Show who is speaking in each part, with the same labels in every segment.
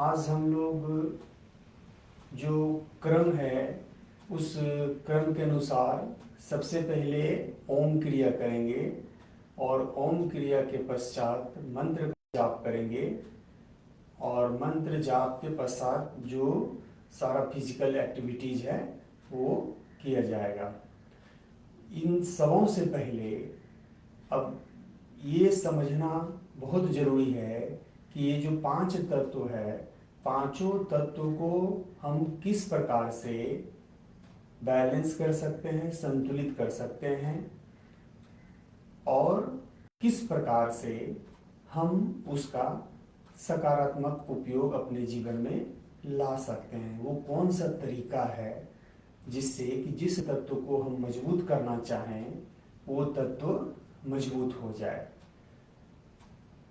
Speaker 1: आज हम लोग जो क्रम है उस क्रम के अनुसार सबसे पहले ओम क्रिया करेंगे और ओम क्रिया के पश्चात मंत्र का जाप करेंगे और मंत्र जाप के पश्चात जो सारा फिजिकल एक्टिविटीज है वो किया जाएगा। इन सबों से पहले अब ये समझना बहुत ज़रूरी है कि ये जो पांच तत्व है, पांचों तत्वों को हम किस प्रकार से बैलेंस कर सकते हैं, संतुलित कर सकते हैं और किस प्रकार से हम उसका सकारात्मक उपयोग अपने जीवन में ला सकते हैं। वो कौन सा तरीका है जिससे कि जिस तत्व को हम मजबूत करना चाहें वो तत्व मजबूत हो जाए।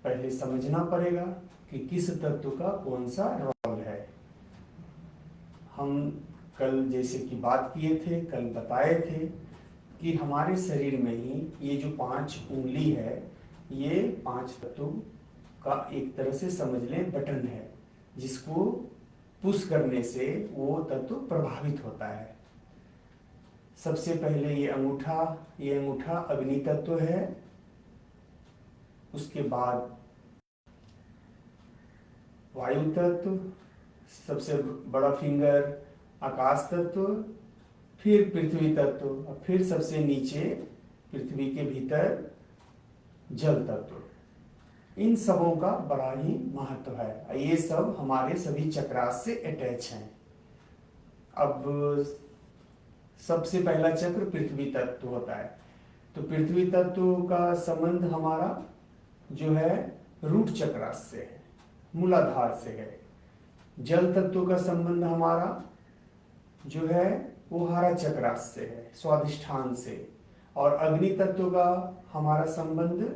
Speaker 1: पहले समझना पड़ेगा कि किस तत्व का कौन सा रोल है। हम कल जैसे कि बात किए थे, कल बताए थे कि हमारे शरीर में ही ये जो 5 उंगली है, ये 5 तत्व का एक तरह से समझ लें बटन है, जिसको पुश करने से वो तत्व प्रभावित होता है। सबसे पहले ये अंगूठा अग्नि तत्व है। उसके बाद वायु तत्व, सबसे बड़ा फिंगर आकाश तत्व, फिर पृथ्वी तत्व और फिर सबसे नीचे पृथ्वी के भीतर जल तत्व। इन सबों का बड़ा ही महत्व है। ये सब हमारे सभी चक्रास से अटैच हैं। अब सबसे पहला चक्र पृथ्वी तत्व होता है, तो पृथ्वी तत्व का संबंध हमारा जो है रूट चक्रास से है, मूलाधार से है। जल तत्व का संबंध हमारा जो है वो हरा चक्रास से है, स्वादिष्ठान से। और अग्नि तत्व का हमारा संबंध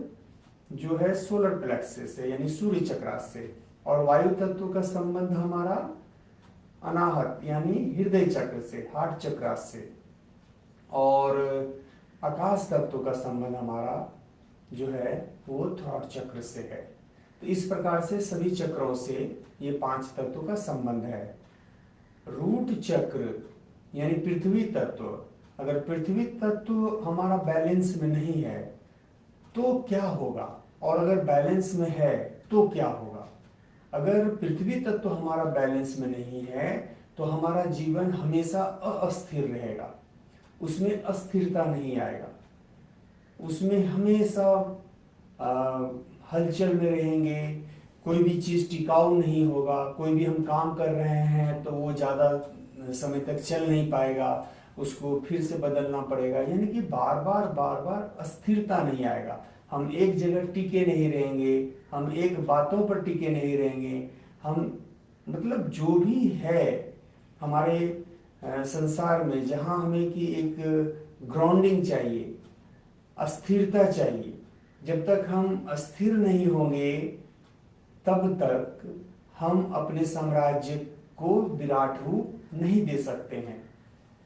Speaker 1: जो है सोलर प्लेक्सस से यानी सूर्य चक्रास से। और वायु तत्व का संबंध हमारा अनाहत यानी हृदय चक्र से, हार्ट चक्रास से। और आकाश तत्व का संबंध हमारा जो है वो थ्रोट चक्र से है। तो इस प्रकार से सभी चक्रों से ये 5 तत्वों का संबंध है। रूट चक्र यानी पृथ्वी तत्व, अगर पृथ्वी तत्व हमारा बैलेंस में नहीं है तो क्या होगा, और अगर बैलेंस में है तो क्या होगा। अगर पृथ्वी तत्व हमारा बैलेंस में नहीं है तो हमारा जीवन हमेशा अस्थिर रहेगा, उसमें अस्थिरता नहीं आएगा, उसमें हमेशा हलचल में रहेंगे, कोई भी चीज़ टिकाऊ नहीं होगा। कोई भी हम काम कर रहे हैं तो वो ज़्यादा समय तक चल नहीं पाएगा, उसको फिर से बदलना पड़ेगा। यानी कि बार बार अस्थिरता नहीं आएगा। हम एक जगह टिके नहीं रहेंगे, हम एक बातों पर टिके नहीं रहेंगे। हम मतलब जो भी है हमारे संसार में, जहाँ हमें कि एक ग्राउंडिंग चाहिए, अस्थिरता चाहिए, जब तक हम अस्थिर नहीं होंगे तब तक हम अपने साम्राज्य को विराट रूप नहीं दे सकते हैं।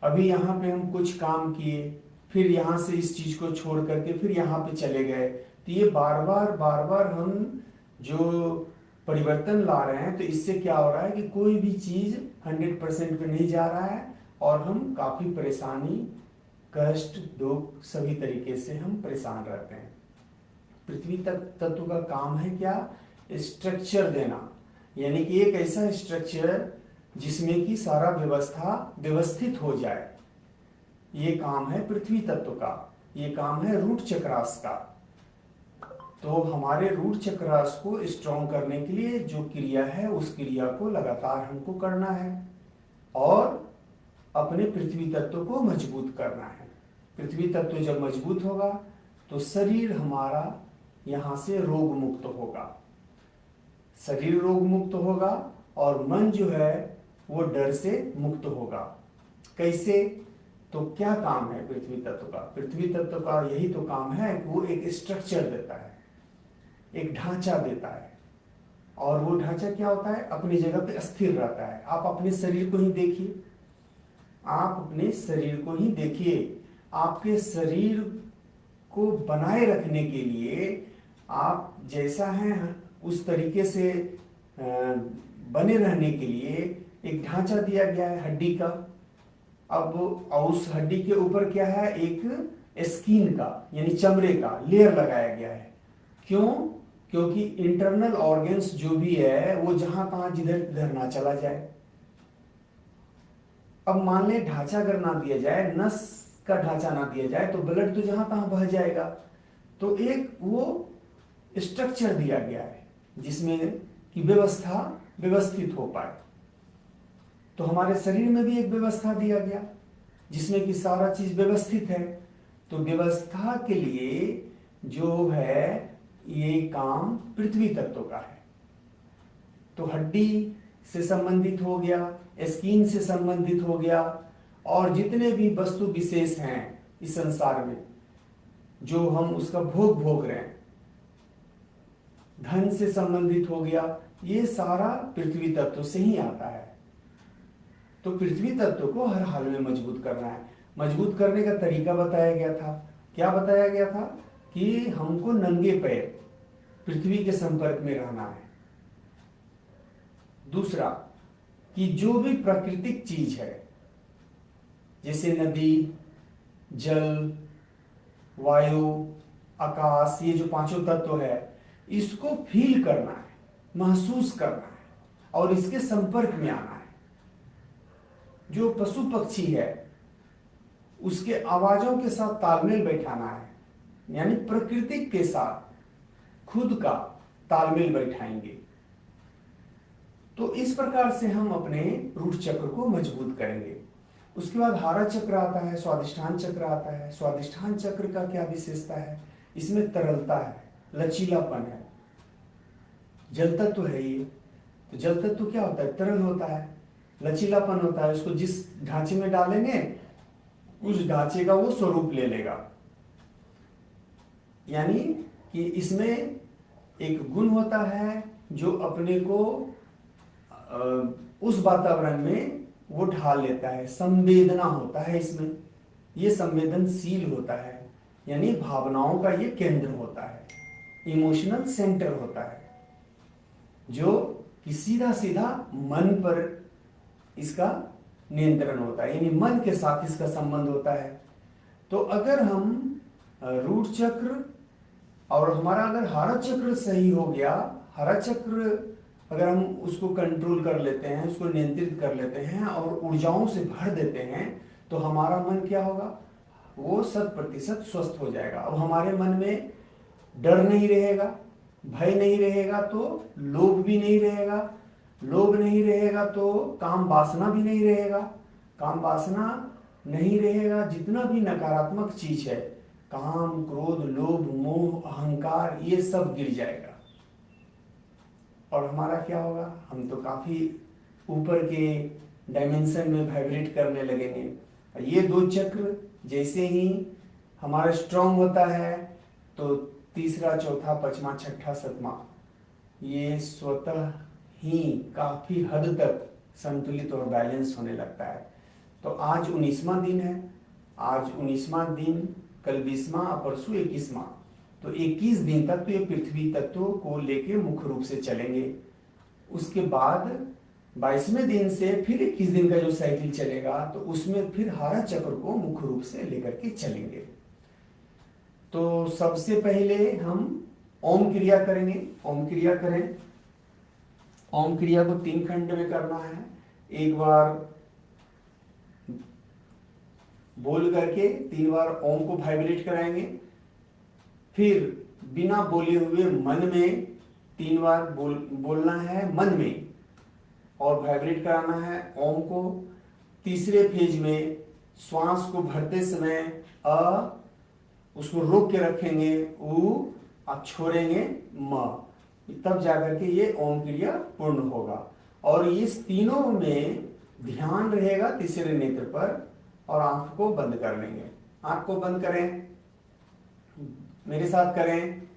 Speaker 1: अभी यहाँ पे हम कुछ काम किए, फिर यहाँ से इस चीज को छोड़ करके फिर यहाँ पे चले गए, तो ये बार बार हम जो परिवर्तन ला रहे हैं, तो इससे क्या हो रहा है कि कोई भी चीज 100% पे नहीं जा रहा है और हम काफी परेशानी, कष्ट, दुख सभी तरीके से हम परेशान रहते हैं। पृथ्वी तत्व का काम है क्या? स्ट्रक्चर देना, यानी कि एक ऐसा स्ट्रक्चर जिसमें कि सारा व्यवस्था व्यवस्थित हो जाए। ये काम है पृथ्वी तत्व का, ये काम है रूट चक्रास का। तो हमारे रूट चक्रास को स्ट्रॉन्ग करने के लिए जो क्रिया है उस क्रिया को लगातार हमको करना है और अपने पृथ्वी तत्व को मजबूत करना है। पृथ्वी तत्व जब मजबूत होगा तो शरीर हमारा यहाँ से रोग मुक्त होगा, शरीर रोग मुक्त होगा और मन जो है वो डर से मुक्त होगा। कैसे? तो क्या काम है पृथ्वी तत्व का? पृथ्वी तत्व का यही तो काम है कि वो एक स्ट्रक्चर देता है, एक ढांचा देता है। और वो ढांचा क्या होता है? अपनी जगह पे स्थिर रहता है। आप अपने शरीर को ही देखिए, आप अपने शरीर को ही देखिए। आपके शरीर को बनाए रखने के लिए आप जैसा है उस तरीके से बने रहने के लिए एक ढांचा दिया गया है हड्डी का। अब उस हड्डी के ऊपर क्या है, एक स्किन का यानी चमड़े का लेयर लगाया गया है। क्यों? क्योंकि इंटरनल ऑर्गन्स जो भी है वो जहां तहां जिधर तिधर ना चला जाए। अब मान ले ढांचा अगर ना दिया जाए, नस का ढांचा ना दिया जाए, तो ब्लड तो जहां तहां बह जाएगा। तो एक वो स्ट्रक्चर दिया गया है जिसमें कि व्यवस्था व्यवस्थित हो पाए। तो हमारे शरीर में भी एक व्यवस्था दिया गया जिसमें कि सारा चीज व्यवस्थित है। तो व्यवस्था के लिए जो है ये काम पृथ्वी तत्व का है। तो हड्डी से संबंधित हो गया, स्किन से संबंधित हो गया, और जितने भी वस्तु विशेष हैं इस संसार में जो हम उसका भोग भोग रहे हैं, धन से संबंधित हो गया, ये सारा पृथ्वी तत्व से ही आता है। तो पृथ्वी तत्व को हर हाल में मजबूत करना है। मजबूत करने का तरीका बताया गया था। क्या बताया गया था? कि हमको नंगे पैर पृथ्वी के संपर्क में रहना है। दूसरा कि जो भी प्राकृतिक चीज है जैसे नदी, जल, वायु, आकाश, ये जो पांचों तत्व है, इसको फील करना है, महसूस करना है और इसके संपर्क में आना है। जो पशु पक्षी है उसके आवाजों के साथ तालमेल बैठाना है, यानी प्रकृति के साथ खुद का तालमेल बैठाएंगे। तो इस प्रकार से हम अपने रूट चक्र को मजबूत करेंगे। उसके बाद हारा चक्र आता है, स्वादिष्ठान चक्र आता है। स्वादिष्ठान चक्र का क्या विशेषता है? इसमें तरलता है, लचीलापन है। जल तत्व है ये, तो जल तत्व क्या होता है? तरल होता है, लचीलापन होता है। उसको जिस ढांचे में डालेंगे उस ढांचे का वो स्वरूप ले लेगा। यानी कि इसमें एक गुण होता है जो अपने को उस वातावरण में वो ढाल लेता है। संवेदना होता है इसमें, ये संवेदनशील होता है, यानी भावनाओं का ये केंद्र होता है, इमोशनल सेंटर होता है, जो कि सीधा सीधा मन पर इसका नियंत्रण होता है, यानी मन के साथ इसका संबंध होता है। तो अगर हम रूट चक्र और हमारा अगर हारा चक्र सही हो गया, हारा चक्र अगर हम उसको कंट्रोल कर लेते हैं, उसको नियंत्रित कर लेते हैं और ऊर्जाओं से भर देते हैं, तो हमारा मन क्या होगा? वो 100% स्वस्थ हो जाएगा। अब हमारे मन में डर नहीं रहेगा, भय नहीं रहेगा, तो लोभ भी नहीं रहेगा। लोभ नहीं रहेगा तो काम वासना भी नहीं रहेगा। काम वासना नहीं रहेगा, जितना भी नकारात्मक चीज है, काम, क्रोध, लोभ, मोह, अहंकार, ये सब गिर जाएगा। और हमारा क्या होगा? हम तो काफी ऊपर के डायमेंशन में वाइब्रेट करने लगेंगे। ये दो चक्र जैसे ही हमारा स्ट्रांग होता है तो तीसरा, चौथा, पांचवा, छठा, सातवां ये स्वतः ही काफी हद तक संतुलित और बैलेंस होने लगता है। तो आज 19वां दिन है, आज 19वां दिन, कल 20वां, परसों 21वां। तो 21 दिन तक तो ये पृथ्वी तत्व को लेके मुख्य रूप से चलेंगे। उसके बाद 22वें दिन से फिर 21 दिन का जो साइकिल चलेगा तो उसमें फिर हारा चक्र को मुख्य रूप से लेकर के चलेंगे। तो सबसे पहले हम ओम क्रिया करेंगे। ओम क्रिया करें। ओम क्रिया को 3 खंड में करना है। एक बार बोल करके 3 बार ओम को वाइब्रेट कराएंगे, फिर बिना बोले हुए मन में 3 बार बोलना है मन में और वाइब्रेट कराना है ओम को। तीसरे फेज में श्वास को भरते समय उसको रोक के रखेंगे उ, आप छोड़ेंगे म, तब जाकर के ये ओम क्रिया पूर्ण होगा। और इस तीनों में ध्यान रहेगा तीसरे नेत्र पर और आंख को बंद कर लेंगे। आंख को बंद करें, मेरे साथ करें।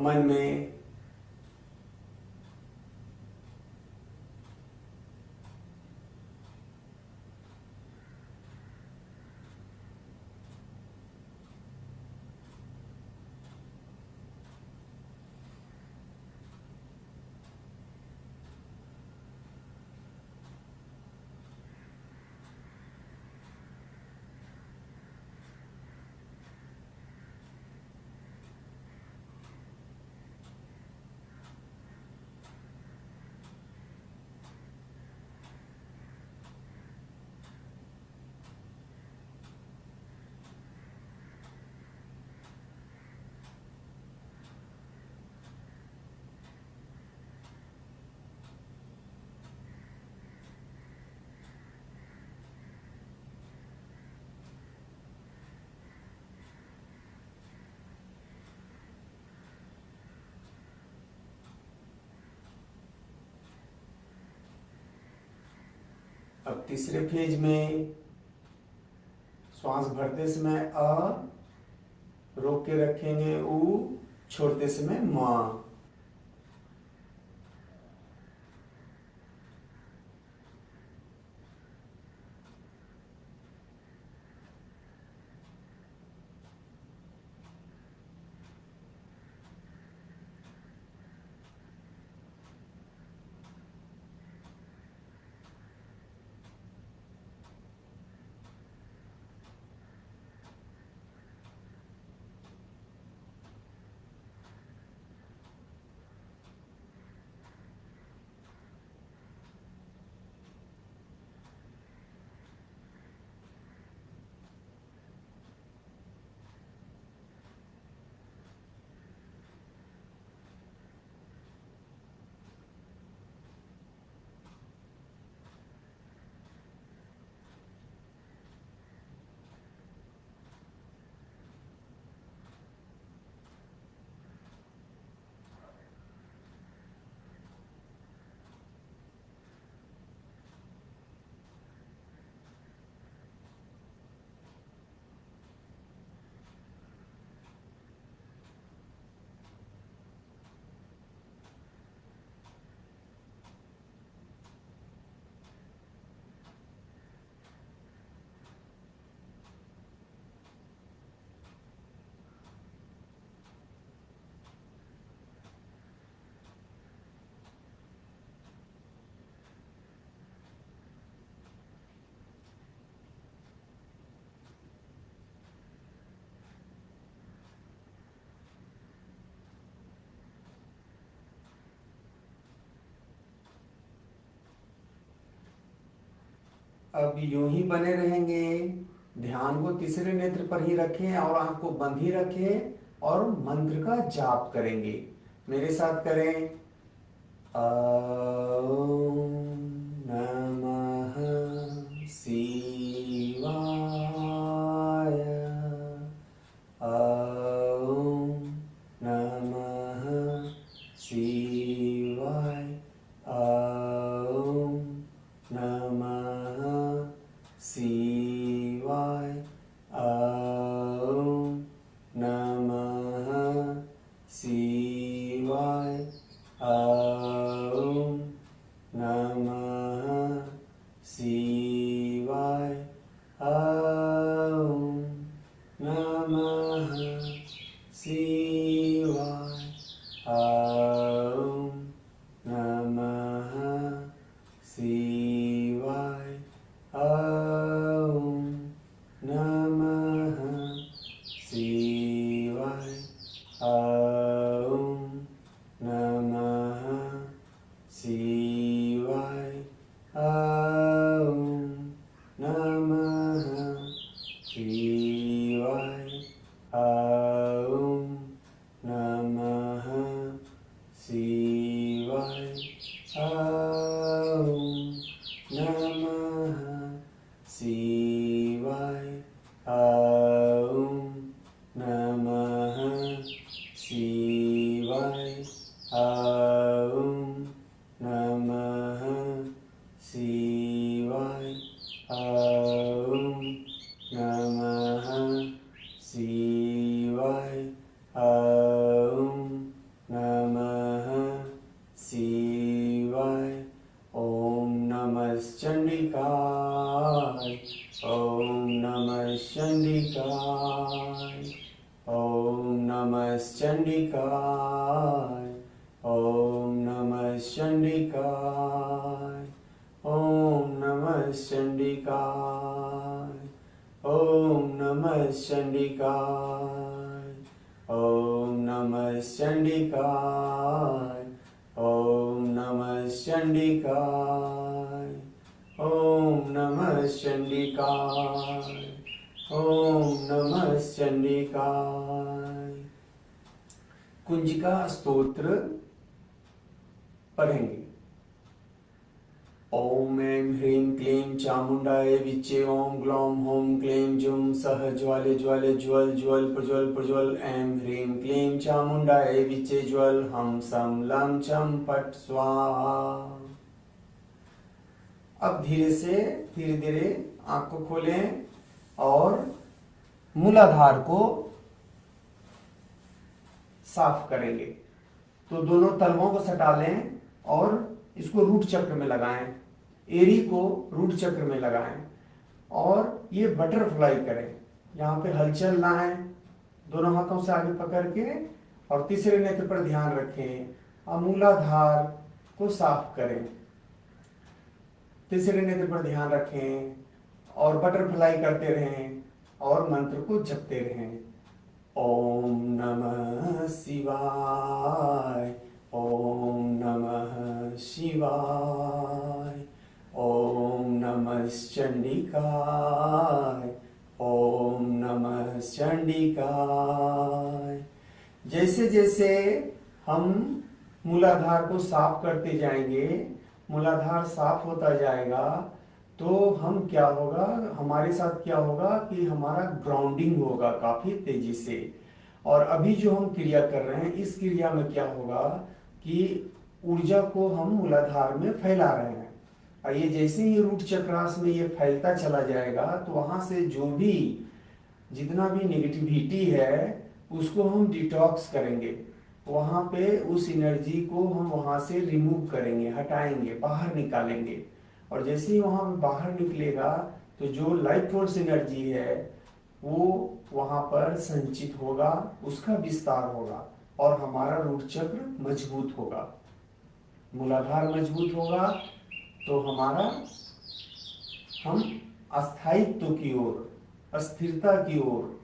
Speaker 1: मन में अब तीसरे फेज में श्वास भरते समय रोक के रखेंगे ऊ, छोड़ते समय म। अब यूं ही बने रहेंगे, ध्यान को तीसरे नेत्र पर ही रखें और आंख को बंद ही रखें और मंत्र का जाप करेंगे। मेरे साथ करें। ओम नमः शिवाय। ओम नमः शिवाय। ओम नमः शिवाय। ओम नमः शिवाय। ओम नमः शिवाय। ओम नमः शिवाय। ओम नमः शिवाय। ओम नमः शिवाय। ओम नमः शिवाय। ओम चंडिकाय, ओम नमः चंडिकाय, ओम नमः चंडिकाय, ओम नमः चंडिकाय, ओम नमः चंडिकाय, ओम नमः चंडिकाय, ओम नमः चंडिकाय, ओम नमः चंडिकाय, ओम नमः चंडिकाय, ओम नमः चंडिकाय। कुंजिका स्तोत्र पढ़ेंगे। ओम ऐं ह्रीं क्लीं चामुंडाय विच्चे, ओम ग्लौं हौं क्लीं जुं सः ज्वाले ज्वाले ज्वल ज्वल प्रज्वल प्रज्वल, ऐं ह्रीं क्लीं चामुंडाय विच्चे ज्वल, हम सम लं चम पट स्वाहा। अब धीरे धीरे आंख को खोलें और मूलाधार को साफ करेंगे। तो दोनों तलवों को सटा लें और इसको रूट चक्र में लगाएं, एरी को रूट चक्र में लगाएं और ये बटरफ्लाई करें। यहाँ पे हलचल ना है, दोनों हाथों से आगे पकड़ के और तीसरे नेत्र पर ध्यान रखें। अब मूलाधार को साफ करें, तीसरे नेत्र पर ध्यान रखें और बटरफ्लाई करते रहें और मंत्र को जपते रहें। ओम नमः शिवाय, ओम नमः शिवाय, ओम नमः चंडिकाय, ओम नमः चंडिकाय। जैसे जैसे हम मूलाधार को साफ करते जाएंगे, मूलाधार साफ होता जाएगा, तो हम क्या होगा, हमारे साथ क्या होगा कि हमारा ग्राउंडिंग होगा काफी तेजी से। और अभी जो हम क्रिया कर रहे हैं, इस क्रिया में क्या होगा कि ऊर्जा को हम मूलाधार में फैला रहे हैं और ये जैसे ही रूट चक्रास में ये फैलता चला जाएगा, तो वहां से जो भी जितना भी नेगेटिविटी है उसको हम डिटॉक्स करेंगे। वहां पे उस एनर्जी को हम वहां से रिमूव करेंगे, हटाएंगे, बाहर निकालेंगे। और जैसे ही वहां बाहर निकलेगा तो जो लाइफ फोर्स एनर्जी है वो वहां पर संचित होगा, उसका विस्तार होगा और हमारा रूट चक्र मजबूत होगा। मूलाधार मजबूत होगा तो हमारा हम अस्थायित्व की ओर, अस्थिरता की ओर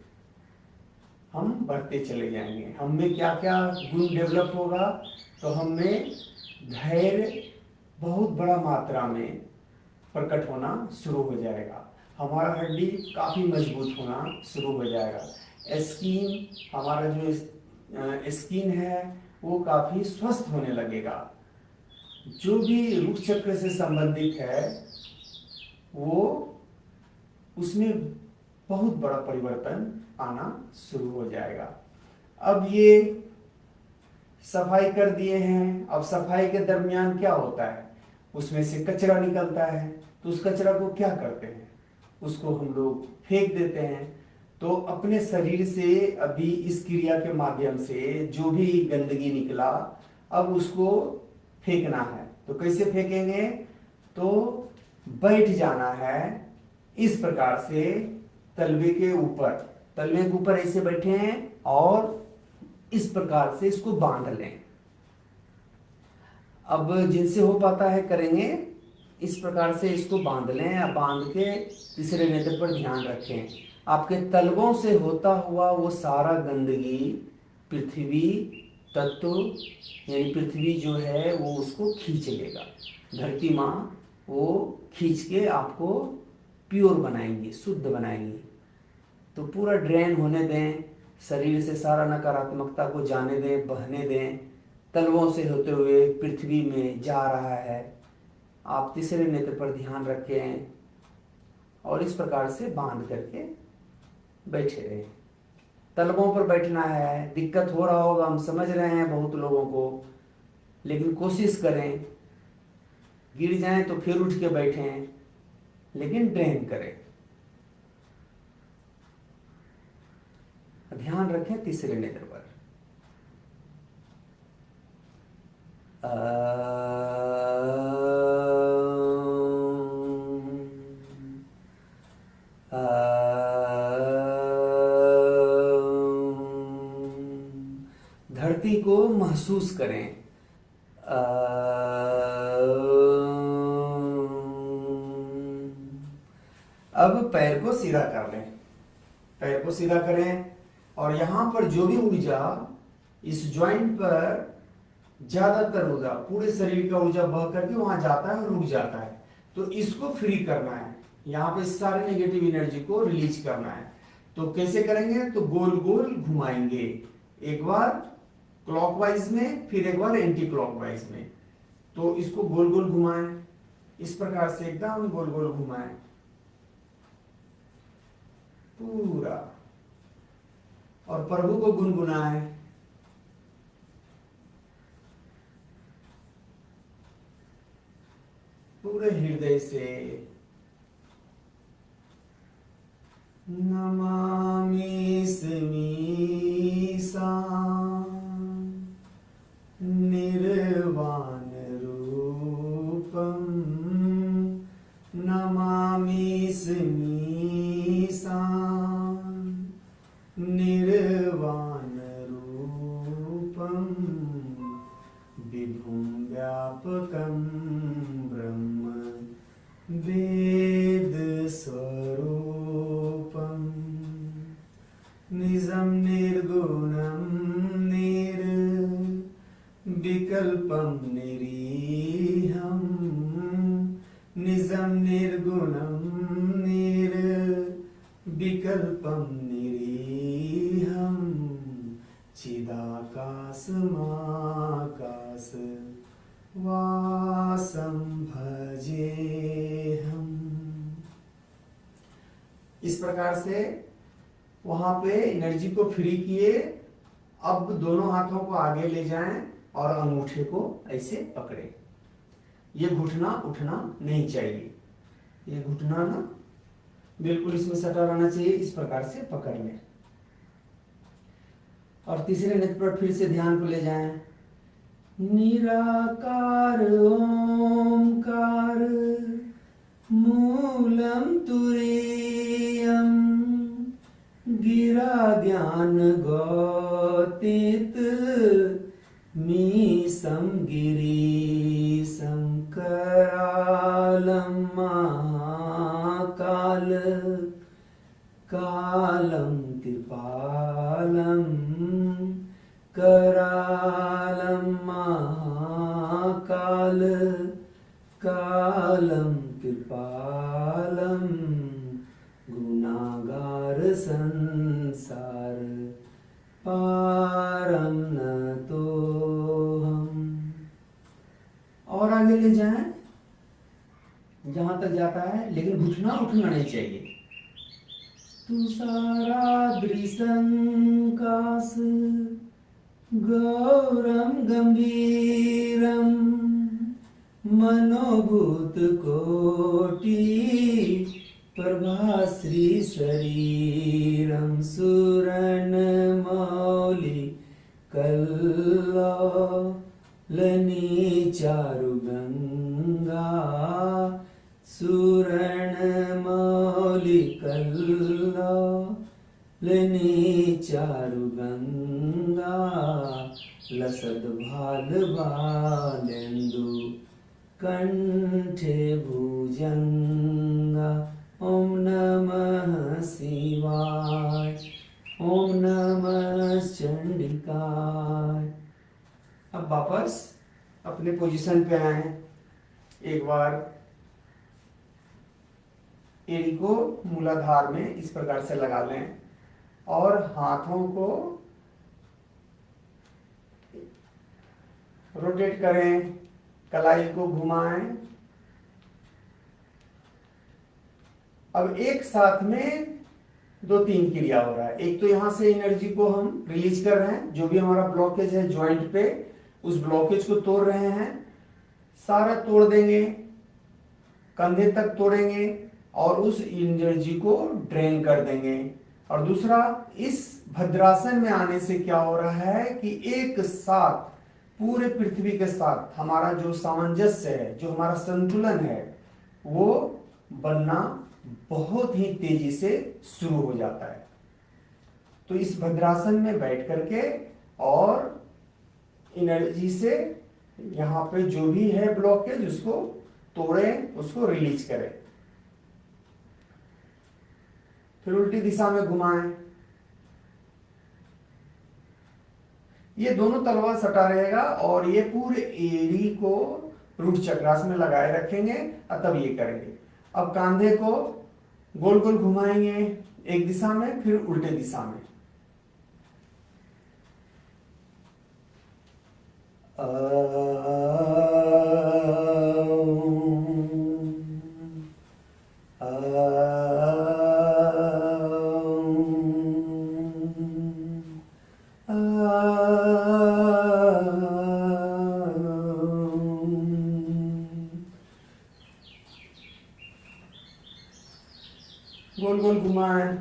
Speaker 1: हम बढ़ते चले जाएंगे। हम में क्या क्या गुण डेवलप होगा, तो हम में धैर्य बहुत बड़ा मात्रा में प्रकट होना शुरू हो जाएगा, हमारा हड्डी काफी मजबूत होना शुरू हो जाएगा। स्किन, हमारा जो स्किन है वो काफी स्वस्थ होने लगेगा। जो भी रूट चक्र से संबंधित है वो उसमें बहुत बड़ा परिवर्तन आना शुरू हो जाएगा। अब ये सफाई कर दिए हैं, अब सफाई के दरमियान क्या होता है, उसमें से कचरा निकलता है, तो उस कचरा को क्या करते हैं, उसको हम लोग फेंक देते हैं। तो अपने शरीर से अभी इस क्रिया के माध्यम से जो भी गंदगी निकला, अब उसको फेंकना है। तो कैसे फेंकेंगे, तो बैठ जाना है इस प्रकार से तलवे के ऊपर, तलवे के ऊपर ऐसे बैठे हैं और इस प्रकार से इसको बांध लें। अब जिनसे हो पाता है करेंगे, इस प्रकार से इसको बांध लें। या बांध के तीसरे नेत्र पर ध्यान रखें। आपके तलवों से होता हुआ वो सारा गंदगी पृथ्वी तत्व यानी पृथ्वी जो है वो उसको खींच लेगा। धरती माँ वो खींच के आपको प्योर बनाएंगी, शुद्ध बनाएंगी। तो पूरा ड्रेन होने दें, शरीर से सारा नकारात्मकता को जाने दें, बहने दें। तलवों से होते हुए पृथ्वी में जा रहा है। आप तीसरे नेत्र पर ध्यान रखें और इस प्रकार से बांध करके बैठे रहें। तलवों पर बैठना है। दिक्कत हो रहा होगा, हम समझ रहे हैं बहुत लोगों को, लेकिन कोशिश करें। गिर जाएं तो फिर उठ के बैठें, लेकिन ड्रेन करें। ध्यान रखें तीसरे नेत्र पर। गति को महसूस करें। अब पैर को सीधा कर लें, पैर को सीधा करें और यहाँ पर जो भी ऊर्जा इस ज्वाइंट पर, ज्यादातर ऊर्जा पूरे शरीर का ऊर्जा बह करके वहां जाता है और रुक जाता है, तो इसको फ्री करना है, यहाँ पे सारे नेगेटिव एनर्जी को रिलीज करना है। तो कैसे करेंगे? तो गोल गोल घुमाएंगे, एक बार क्लॉकवाइज में, फिर एक बार एंटी क्लॉकवाइज में। तो इसको गोल गोल घुमाएं, इस प्रकार से एकदम गोल गोल घुमाएं पूरा, और प्रभु को गुनगुनाएं। पूरे हृदय से नमामि स्मीसा निर्वाण रूपम, नमामि स्मीसा निर्वाण रूपम, विभुं व्यापकं ब्रह्म वेद स्वरूपम, निजं निर्गुणं निर्विकल्पं निरीहं, निजं निर्गुणं निर्विकल्पं निरीहं, चिदाकाशमाकाश वासं भजेहम्। इस प्रकार से वहां पे एनर्जी को फ्री किए। अब दोनों हाथों को आगे ले जाएं और अंगूठे को ऐसे पकड़े। ये घुटना उठना नहीं चाहिए, ये घुटना ना बिल्कुल इसमें सटा रहना चाहिए। इस प्रकार से पकड़ लें और तीसरे नेत्र पर फिर से ध्यान को ले जाएं। निराकार ओंकार मूलम तुरीयम, गिरा ज्ञान गौतित मीसं गिरीशं, करालं महाकाल कालं कृपालं, करालं महाकाल कालं कृपालं, गुणागार संसार पारं नतोऽहम्। और आगे ले जाएं जहां तक जाता है, लेकिन घुटना उठना नहीं चाहिए। तुषाराद्रिसंकाश गौरम गंभीरम, मनोभूत कोटि प्रभाश्री शरीरम, सुवर्णमौलि कल्लोलनी चारुगंगा, सुवर्णमौलि कल्लोलनी चारुगंगा, लसद भाल बालेन्दु कंठे भुजंगा। ओम नमः शिवाय, ओम नमः चंडिकाय। अब वापस अपने पोजीशन पे आए। एक बार एड़ी को मूलाधार में इस प्रकार से लगा लें और हाथों को रोटेट करें, कलाई को घुमाएं। अब एक साथ में 2-3 क्रिया हो रहा है। एक तो यहां से एनर्जी को हम रिलीज कर रहे हैं, जो भी हमारा ब्लॉकेज है ज्वाइंट पे, उस ब्लॉकेज को तोड़ रहे हैं, सारा तोड़ देंगे, कंधे तक तोड़ेंगे और उस एनर्जी को ड्रेन कर देंगे। और दूसरा, इस भद्रासन में आने से क्या हो रहा है कि एक साथ पूरे पृथ्वी के साथ हमारा जो सामंजस्य है, जो हमारा संतुलन है, वो बनना बहुत ही तेजी से शुरू हो जाता है। तो इस भद्रासन में बैठ करके और एनर्जी से यहाँ पे जो भी है ब्लॉकेज उसको तोड़ें, उसको रिलीज करें। फिर उल्टी दिशा में घुमाएं। ये दोनों तलवा सटा रहेगा और ये पूरे एड़ी को रूट चक्रास में लगाए रखेंगे और तब ये करेंगे। अब कंधे को गोल गोल घुमाएंगे एक दिशा में, फिर उल्टे दिशा में। गोल गोल घुमाएं।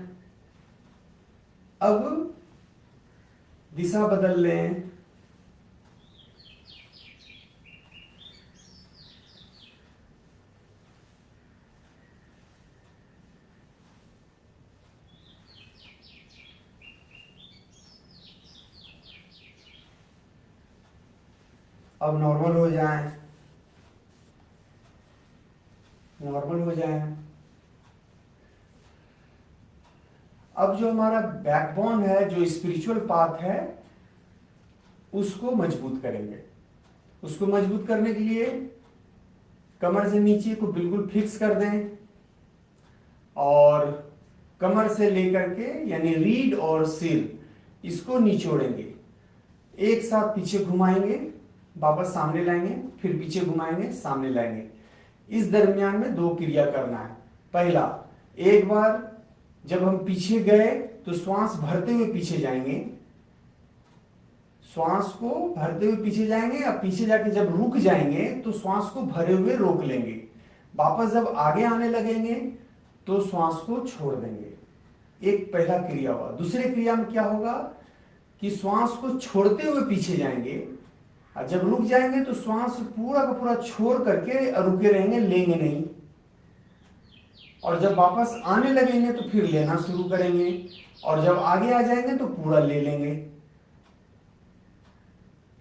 Speaker 1: अब दिशा बदल लें। अब नॉर्मल हो जाएं, नॉर्मल हो जाएं। अब जो हमारा बैकबोन है, जो स्पिरिचुअल पाथ है, उसको मजबूत करेंगे। उसको मजबूत करने के लिए कमर से नीचे को बिल्कुल फिक्स कर दें और कमर से लेकर के यानी रीढ़ और सिर इसको निचोड़ेंगे। एक साथ पीछे घुमाएंगे, वापस सामने लाएंगे, फिर पीछे घुमाएंगे, सामने लाएंगे। इस दरमियान में 2 क्रिया करना है। पहला, एक बार जब हम पीछे गए तो श्वास भरते हुए पीछे जाएंगे, श्वास को भरते हुए पीछे जाएंगे, और पीछे जाके जब रुक जाएंगे तो श्वास को भरे हुए रोक लेंगे। वापस जब आगे आने लगेंगे तो श्वास को छोड़ देंगे। एक पहला क्रिया हुआ। दूसरे क्रिया में क्या होगा कि श्वास को छोड़ते हुए पीछे जाएंगे, और जब रुक जाएंगे तो श्वास पूरा का पूरा छोड़ करके रुके रहेंगे, लेंगे नहीं। और जब वापस आने लगेंगे तो फिर लेना शुरू करेंगे, और जब आगे आ जाएंगे तो पूरा ले लेंगे।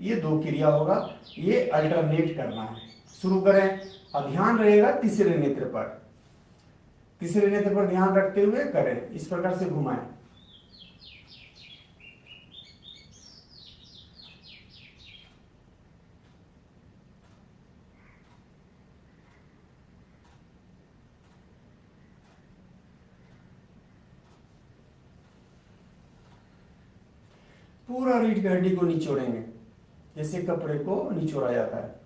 Speaker 1: ये 2 क्रिया होगा, ये अल्टरनेट करना है। शुरू करें और ध्यान रहेगा तीसरे नेत्र पर। तीसरे नेत्र पर ध्यान रखते हुए करें, इस प्रकार से घुमाएं। पूरा रीढ़ की हड्डी को निचोड़ेंगे जैसे कपड़े को निचोड़ा जाता है।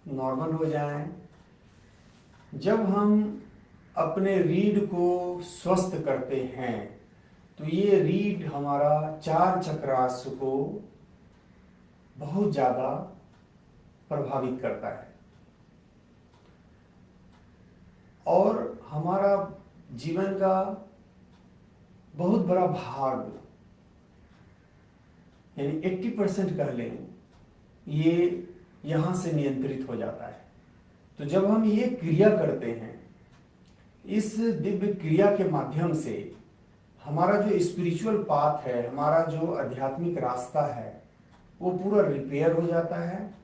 Speaker 1: नॉर्मल हो जाएं। जब हम अपने रीढ़ को स्वस्थ करते हैं तो ये रीढ़ हमारा चार चक्रास को बहुत ज़्यादा प्रभावित करता है और हमारा जीवन का बहुत बड़ा भाग, यानी 80% कह लें, ये यहाँ से नियंत्रित हो जाता है। तो जब हम ये क्रिया करते हैं, इस दिव्य क्रिया के माध्यम से हमारा जो स्पिरिचुअल पाथ है, हमारा जो आध्यात्मिक रास्ता है, वो पूरा रिपेयर हो जाता है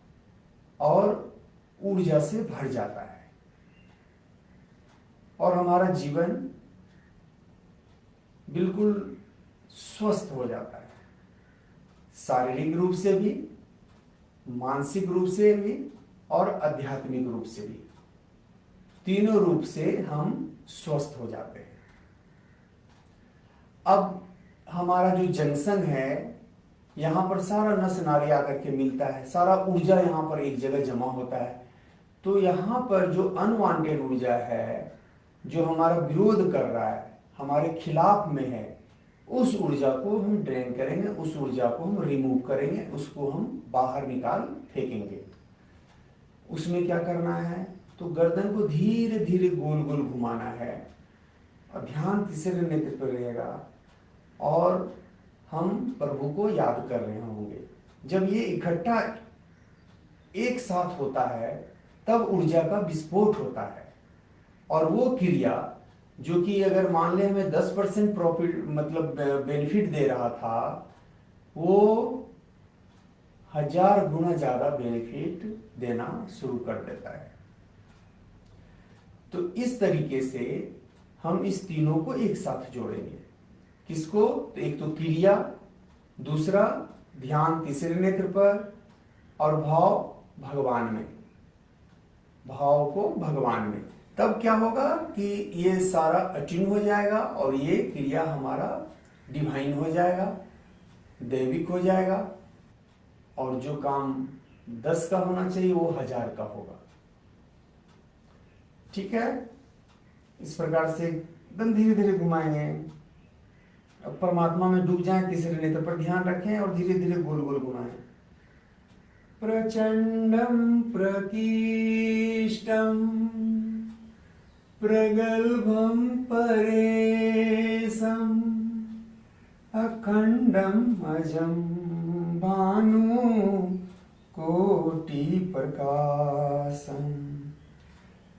Speaker 1: और ऊर्जा से भर जाता है और हमारा जीवन बिल्कुल स्वस्थ हो जाता है, शारीरिक रूप से भी, मानसिक रूप से भी और आध्यात्मिक रूप से भी। तीनों रूप से हम स्वस्थ हो जाते हैं। अब हमारा जो जंक्शन है, यहाँ पर सारा नस नाड़ी आकर के मिलता है, सारा ऊर्जा यहाँ पर एक जगह जमा होता है। तो यहाँ पर जो अनवांटेड ऊर्जा है, जो हमारा विरोध कर रहा है, हमारे खिलाफ में है, उस ऊर्जा को हम ड्रेन करेंगे, उस ऊर्जा को हम रिमूव करेंगे, उसको हम बाहर निकाल फेंकेंगे। उसमें क्या करना है, तो गर्दन को धीरे धीरे गोल गोल घुमाना है और ध्यान तीसरे नेत्र पर रहेगा और हम प्रभु को याद कर रहे होंगे। जब ये इकट्ठा एक साथ होता है तब ऊर्जा का विस्फोट होता है और वो क्रिया जो कि अगर मान ले हमें 10% प्रॉफिट मतलब बेनिफिट दे रहा था, वो 1000 गुना ज्यादा बेनिफिट देना शुरू कर देता है। तो इस तरीके से हम इस तीनों को एक साथ जोड़ेंगे। किसको? तो एक तो क्रिया, दूसरा ध्यान तीसरे नेत्र पर और भाव भगवान में, भाव को भगवान में। तब क्या होगा कि ये सारा अट्यून हो जाएगा और ये क्रिया हमारा डिवाइन हो जाएगा, दैविक हो जाएगा और जो काम 10 का होना चाहिए वो 1000 का होगा। ठीक है, इस प्रकार से एकदम धीरे धीरे घुमाएंगे। अब परमात्मा में डूब जाएं, तीसरे नेत्र पर ध्यान रखें और धीरे धीरे गोल गोल घुमाएं। प्रचंडम प्रकीष्टम प्रगल्भम परेशम अखंडम अजम भानु कोटि प्रकाशम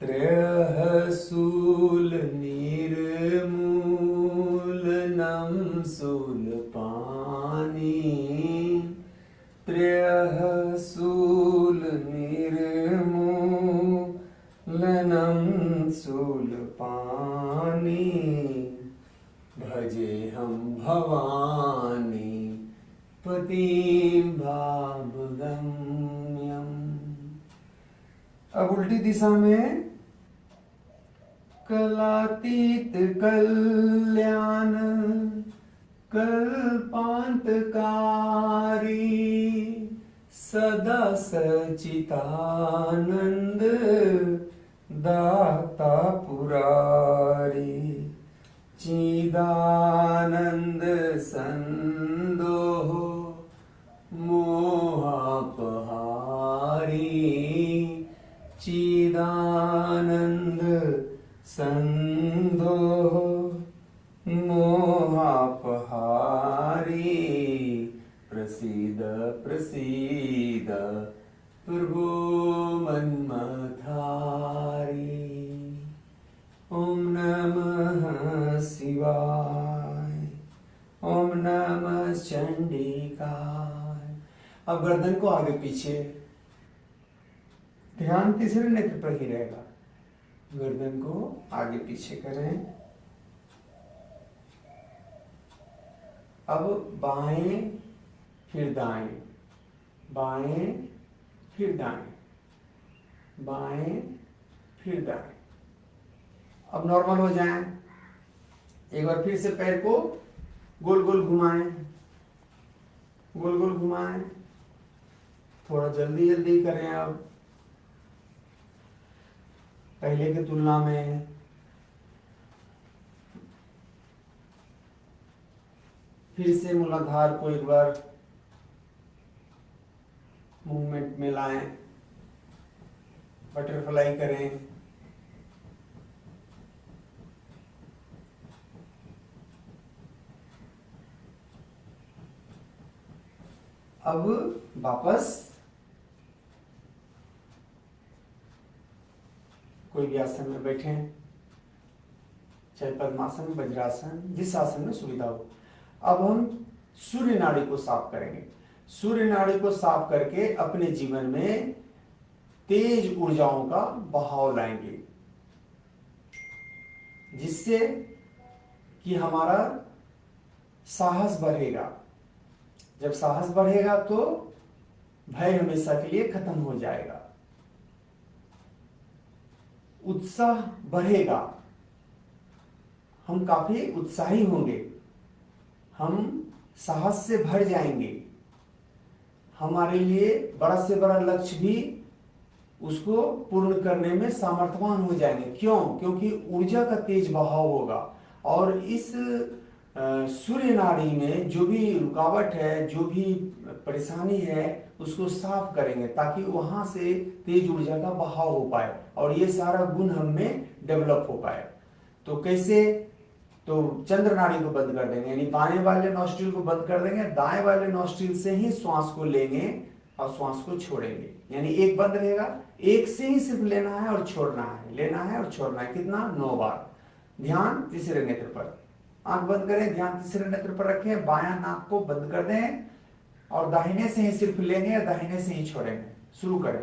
Speaker 1: त्रयः शूल निर्मूलनम शूलपाणि त्रयः शूल निर्मूलनम शूलपाणि भजे हम भवानी पतिं भावगम्यम। अब उल्टी दिशा में कलातीत कल्याण कल्पांतकारी सदा सचितानंद दाता पुरारी चिदानंद संदोह मोहापहारी चिदानंद संदोह मोहापहारी प्रसीद प्रसीद प्रभु मन्मथारी। ओम नमः शिवाय, ओम नमः चंडिकाय। अब गर्दन को आगे पीछे, ध्यान तीसरे नेत्र पर ही रहेगा। गर्दन को आगे पीछे करें। अब बाएं फिर दाएं, बाएं फिर दाएं, बाएं फिर दाएं। अब नॉर्मल हो जाएं। एक बार फिर से पैर को गोल गोल घुमाएं, गोल गोल घुमाएं। थोड़ा जल्दी जल्दी करें अब पहले की तुलना में। फिर से मूलाधार को एक बार मूवमेंट में लाएं, बटरफ्लाई करें। अब वापस कोई भी आसन में बैठें, चाहे पद्मासन, वज्रासन, जिस आसन में सुविधा हो। अब हम सूर्य नाड़ी को साफ करेंगे। सूर्य नाड़ी को साफ करके अपने जीवन में तेज ऊर्जाओं का बहाव लाएंगे, जिससे कि हमारा साहस बढ़ेगा। जब साहस बढ़ेगा तो भय हमेशा के लिए खत्म हो जाएगा, उत्साह बढ़ेगा, हम काफी उत्साही होंगे, हम साहस से भर जाएंगे, हमारे लिए बड़ा से बड़ा लक्ष्य भी उसको पूर्ण करने में सामर्थ्यवान हो जाएंगे। क्यों? क्योंकि ऊर्जा का तेज बहाव होगा। और इस सूर्य नाड़ी में जो भी रुकावट है, जो भी परेशानी है, उसको साफ करेंगे ताकि वहां से तेज ऊर्जा का बहाव हो पाए और ये सारा गुण हम में डेवलप हो पाए। तो कैसे? तो चंद्र नाड़ी को बंद कर देंगे, यानी बाएं वाले नॉस्ट्रिल को बंद कर देंगे, दाएं वाले नॉस्ट्रिल से ही श्वास को लेंगे और श्वास को छोड़ेंगे। यानी एक बंद रहेगा, एक से ही सिर्फ लेना है और छोड़ना है, लेना है और छोड़ना है। कितना? 9 बार। ध्यान तीसरे नेत्र पर, आंख बंद करें, ध्यान तीसरे नेत्र पर रखें, बायां नाक को बंद कर दें और दाहिने से ही सिर्फ लेंगे, दाहिने से ही छोड़ेंगे। शुरू करें।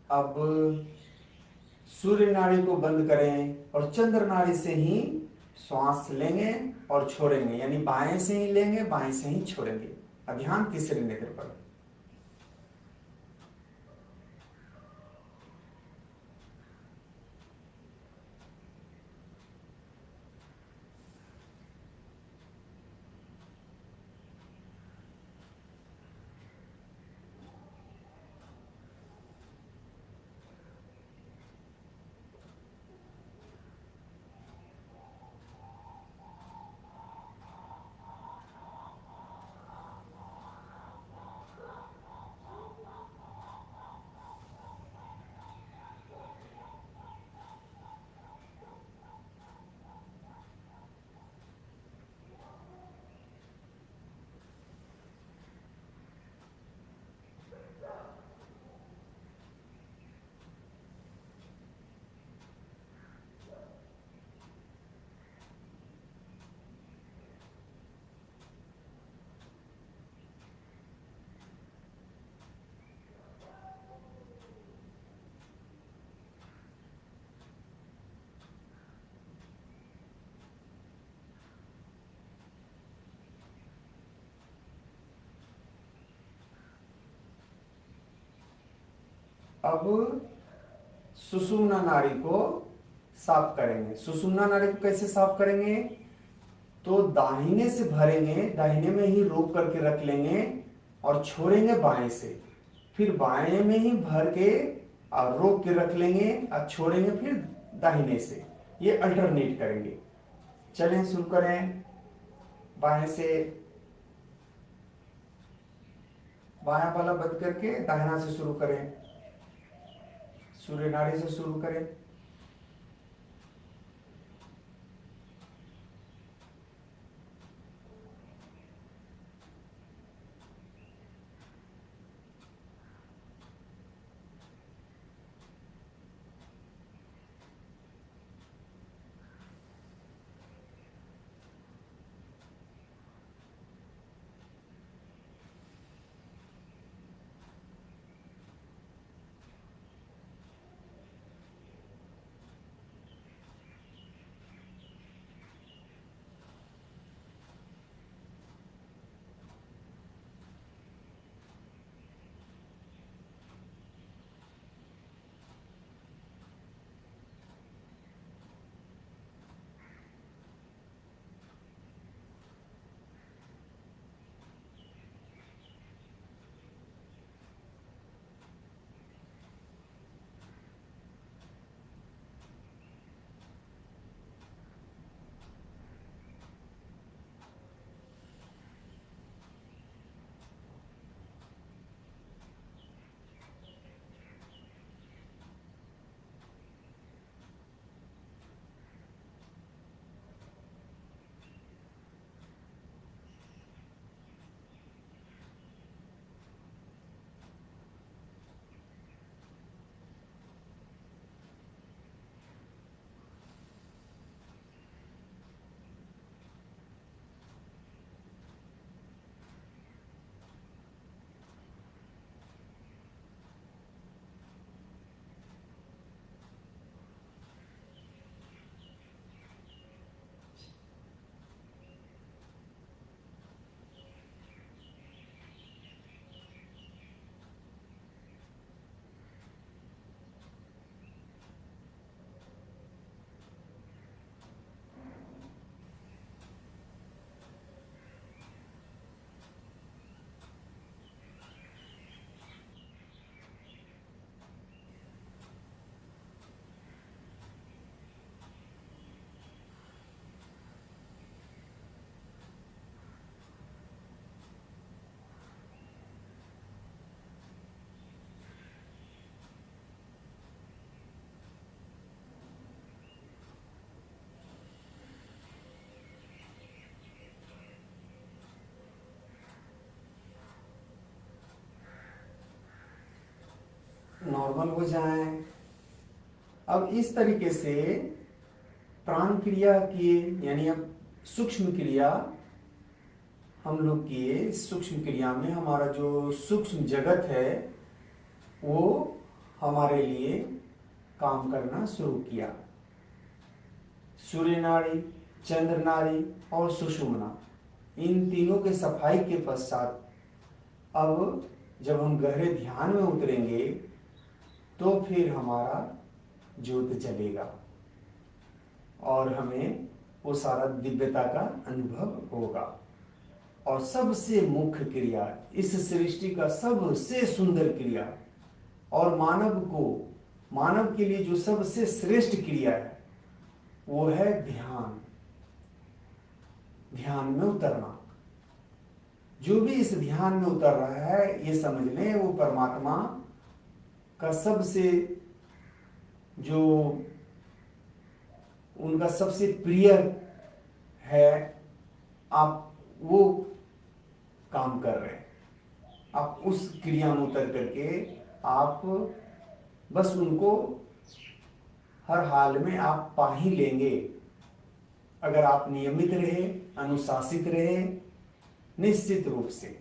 Speaker 1: अब सूर्य नाड़ी को बंद करें और चंद्र नाड़ी से ही श्वास लेंगे और छोड़ेंगे, यानी बाएं से ही लेंगे, बाएं से ही छोड़ेंगे। अब ध्यान तीसरे नेत्र पर। अब सुषुम्ना नाड़ी को साफ करेंगे। सुषुम्ना नाड़ी को कैसे साफ करेंगे? तो दाहिने से भरेंगे, दाहिने में ही रोक करके रख लेंगे और छोड़ेंगे बाएं से, फिर बाएं में ही भर के और रोक के रख लेंगे और छोड़ेंगे फिर दाहिने से। ये अल्टरनेट करेंगे। चलें शुरू करें। बाएं से बायां वाला बंद करके दाहिना से शुरू करें। सूर्य नाड़ी से शुरू करें। नॉर्मल हो जाएं। अब इस तरीके से प्राण क्रिया किए, यानी अब सूक्ष्म क्रिया हम लोग किए। सूक्ष्म क्रिया में हमारा जो सूक्ष्म जगत है वो हमारे लिए काम करना शुरू किया। सूर्य नाड़ी, चंद्र नाड़ी और सुषुम्ना, इन तीनों के सफाई के पश्चात अब जब हम गहरे ध्यान में उतरेंगे तो फिर हमारा ज्योत जलेगा और हमें वो सारा दिव्यता का अनुभव होगा। और सबसे मुख्य क्रिया, इस सृष्टि का सबसे सुंदर क्रिया और मानव के लिए जो सबसे श्रेष्ठ क्रिया है वो है ध्यान। ध्यान में उतरना। जो भी इस ध्यान में उतर रहा है ये समझ लें वो परमात्मा का सबसे जो उनका सबसे प्रिय है। आप वो काम कर रहे हैं। आप उस क्रिया में उतर करके आप बस उनको हर हाल में आप पा ही लेंगे अगर आप नियमित रहे, अनुशासित रहे। निश्चित रूप से